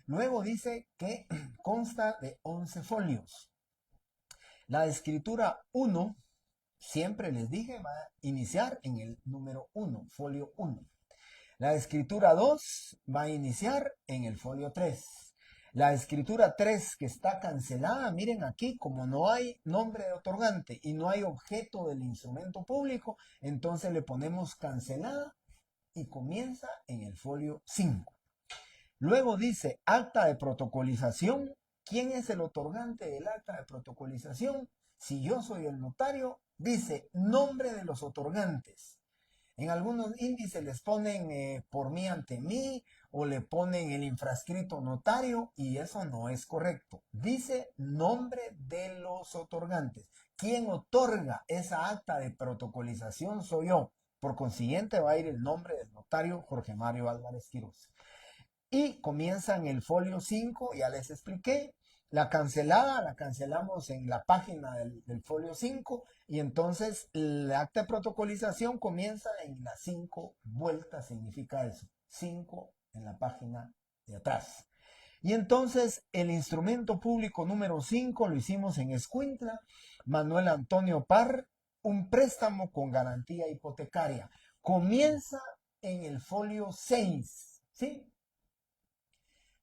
Luego dice que consta de 11 folios. La escritura 1, siempre les dije, va a iniciar en el número 1, folio 1. La escritura 2 va a iniciar en el folio 3. La escritura 3 que está cancelada, miren aquí, como no hay nombre de otorgante y no hay objeto del instrumento público, entonces le ponemos cancelada y comienza en el folio 5. Luego dice acta de protocolización. ¿Quién es el otorgante del acta de protocolización? Si yo soy el notario, dice nombre de los otorgantes. En algunos índices les ponen por mí ante mí o le ponen el infrascrito notario y eso no es correcto. Dice nombre de los otorgantes. Quien otorga esa acta de protocolización soy yo. Por consiguiente va a ir el nombre del notario Jorge Mario Álvarez Quiroz. Y comienza en el folio 5, ya les expliqué. La cancelada la cancelamos en la página del folio 5 y entonces el acta de protocolización comienza en las 5 vueltas, significa eso, 5 en la página de atrás. Y entonces el instrumento público número 5 lo hicimos en Escuintla, Manuel Antonio Parr, un préstamo con garantía hipotecaria. Comienza en el folio 6, ¿sí?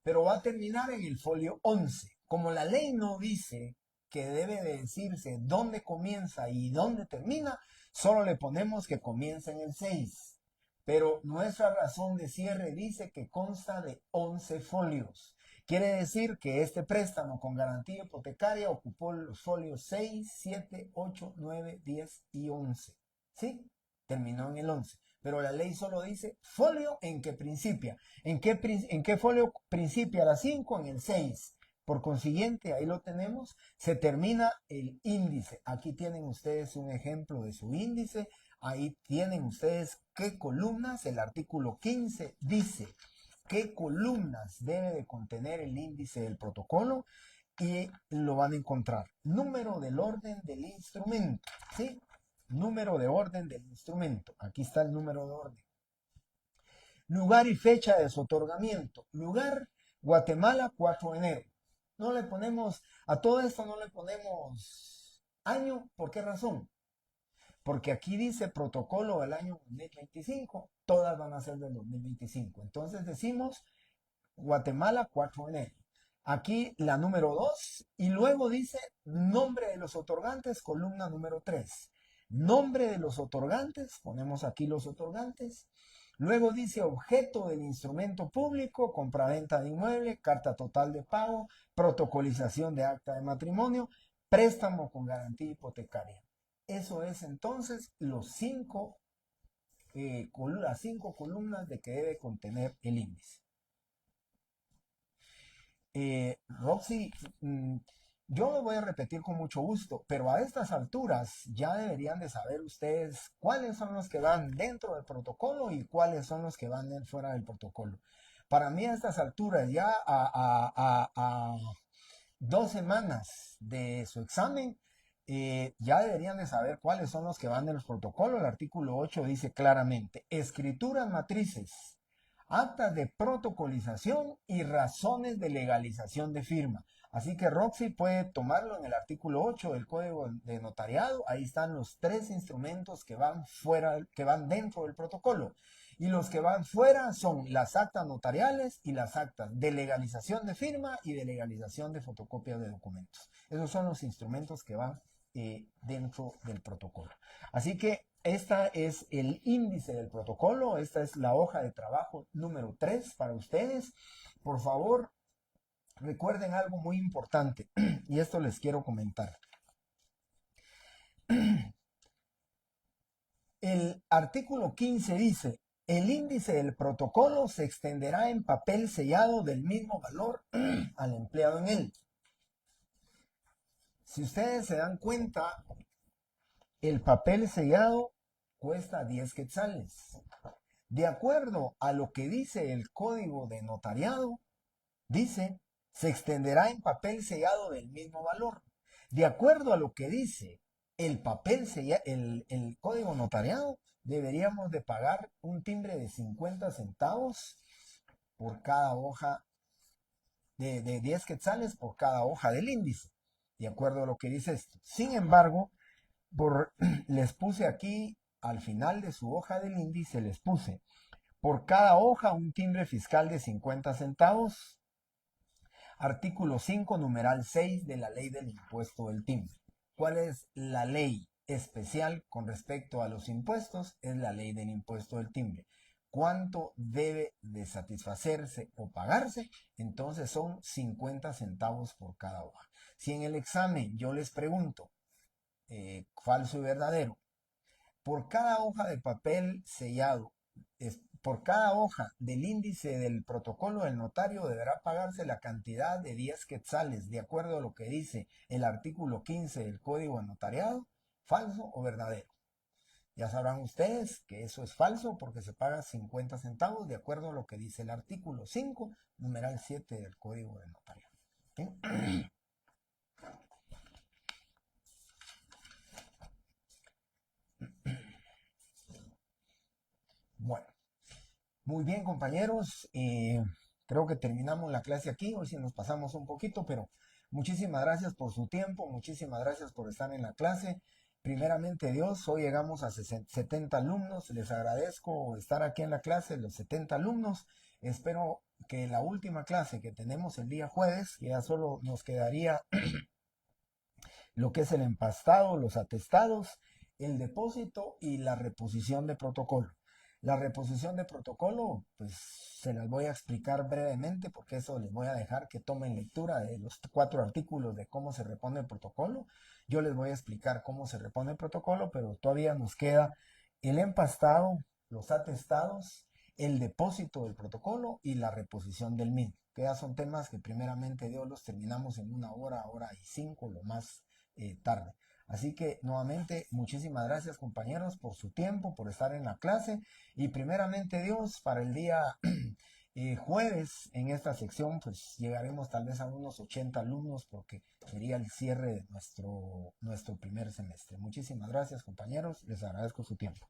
Pero va a terminar en el folio 11. Como la ley no dice que debe de decirse dónde comienza y dónde termina, solo le ponemos que comienza en el 6. Pero nuestra razón de cierre dice que consta de 11 folios. Quiere decir que este préstamo con garantía hipotecaria ocupó los folios 6, 7, 8, 9, 10 y 11. ¿Sí? Terminó en el 11. Pero la ley solo dice folio en que principia. ¿En qué folio principia la 5? En el 6. Por consiguiente, ahí lo tenemos, se termina el índice. Aquí tienen ustedes un ejemplo de su índice. Ahí tienen ustedes qué columnas. El artículo 15 dice qué columnas debe de contener el índice del protocolo y lo van a encontrar. Número del orden del instrumento, ¿sí? Número de orden del instrumento. Aquí está el número de orden. Lugar y fecha de su otorgamiento. Lugar, Guatemala, 4 de enero. No le ponemos, a todo esto no le ponemos año. ¿Por qué razón? Porque aquí dice protocolo del año 2025. Todas van a ser del 2025. Entonces decimos Guatemala, 4 de enero. Aquí la número 2 y luego dice nombre de los otorgantes, columna número 3. Nombre de los otorgantes, ponemos aquí los otorgantes. Luego dice objeto del instrumento público, compraventa de inmueble, carta total de pago, protocolización de acta de matrimonio, préstamo con garantía hipotecaria. Eso es entonces las 5 columnas de que debe contener el índice. Roxy, yo lo voy a repetir con mucho gusto, pero a estas alturas ya deberían de saber ustedes cuáles son los que van dentro del protocolo y cuáles son los que van fuera del protocolo. Para mí a estas alturas, ya a 2 semanas de su examen, ya deberían de saber cuáles son los que van en el protocolo. El artículo 8 dice claramente, escrituras matrices, actas de protocolización y razones de legalización de firma. Así que Roxy puede tomarlo en el artículo 8 del Código de Notariado. Ahí están los 3 instrumentos que van fuera, que van dentro del protocolo. Y los que van fuera son las actas notariales y las actas de legalización de firma y de legalización de fotocopias de documentos. Esos son los instrumentos que van dentro del protocolo. Así que esta es el índice del protocolo, esta es la hoja de trabajo número 3 para ustedes. Por favor, recuerden algo muy importante y esto les quiero comentar. El artículo 15 dice, el índice del protocolo se extenderá en papel sellado del mismo valor al empleado en él. Si ustedes se dan cuenta, el papel sellado cuesta 10 quetzales. De acuerdo a lo que dice el Código de Notariado, dice, se extenderá en papel sellado del mismo valor. De acuerdo a lo que dice el papel sellado, el Código Notariado, deberíamos de pagar un timbre de 50 centavos por cada hoja, de 10 quetzales por cada hoja del índice. De acuerdo a lo que dice esto. Sin embargo, les puse aquí, al final de su hoja del índice, les puse por cada hoja un timbre fiscal de 50 centavos. Artículo 5, numeral 6 de la ley del impuesto del timbre. ¿Cuál es la ley especial con respecto a los impuestos? Es la ley del impuesto del timbre. ¿Cuánto debe de satisfacerse o pagarse? Entonces son 50 centavos por cada hoja. Si en el examen yo les pregunto, falso y verdadero, por cada hoja de papel sellado por cada hoja del índice del protocolo del notario deberá pagarse la cantidad de 10 quetzales, de acuerdo a lo que dice el artículo 15 del Código de Notariado, falso o verdadero. Ya sabrán ustedes que eso es falso porque se paga 50 centavos de acuerdo a lo que dice el artículo 5, numeral 7 del Código de Notariado. ¿Sí? Bueno, muy bien compañeros, creo que terminamos la clase aquí, hoy sí nos pasamos un poquito, pero muchísimas gracias por su tiempo, muchísimas gracias por estar en la clase. Primeramente Dios, hoy llegamos a 70 alumnos, les agradezco estar aquí en la clase, los 70 alumnos. Espero que la última clase que tenemos el día jueves, que ya solo nos quedaría lo que es el empastado, los atestados, el depósito y la reposición de protocolo. La reposición de protocolo, pues se las voy a explicar brevemente porque eso les voy a dejar que tomen lectura de los 4 artículos de cómo se repone el protocolo. Yo les voy a explicar cómo se repone el protocolo, pero todavía nos queda el empastado, los atestados, el depósito del protocolo y la reposición del mismo. Que ya son temas que primeramente Dios los terminamos en 1 hora, hora y 5, lo más tarde. Así que nuevamente muchísimas gracias compañeros por su tiempo, por estar en la clase y primeramente Dios para el día jueves en esta sección pues llegaremos tal vez a unos 80 alumnos porque sería el cierre de nuestro primer semestre. Muchísimas gracias compañeros, les agradezco su tiempo.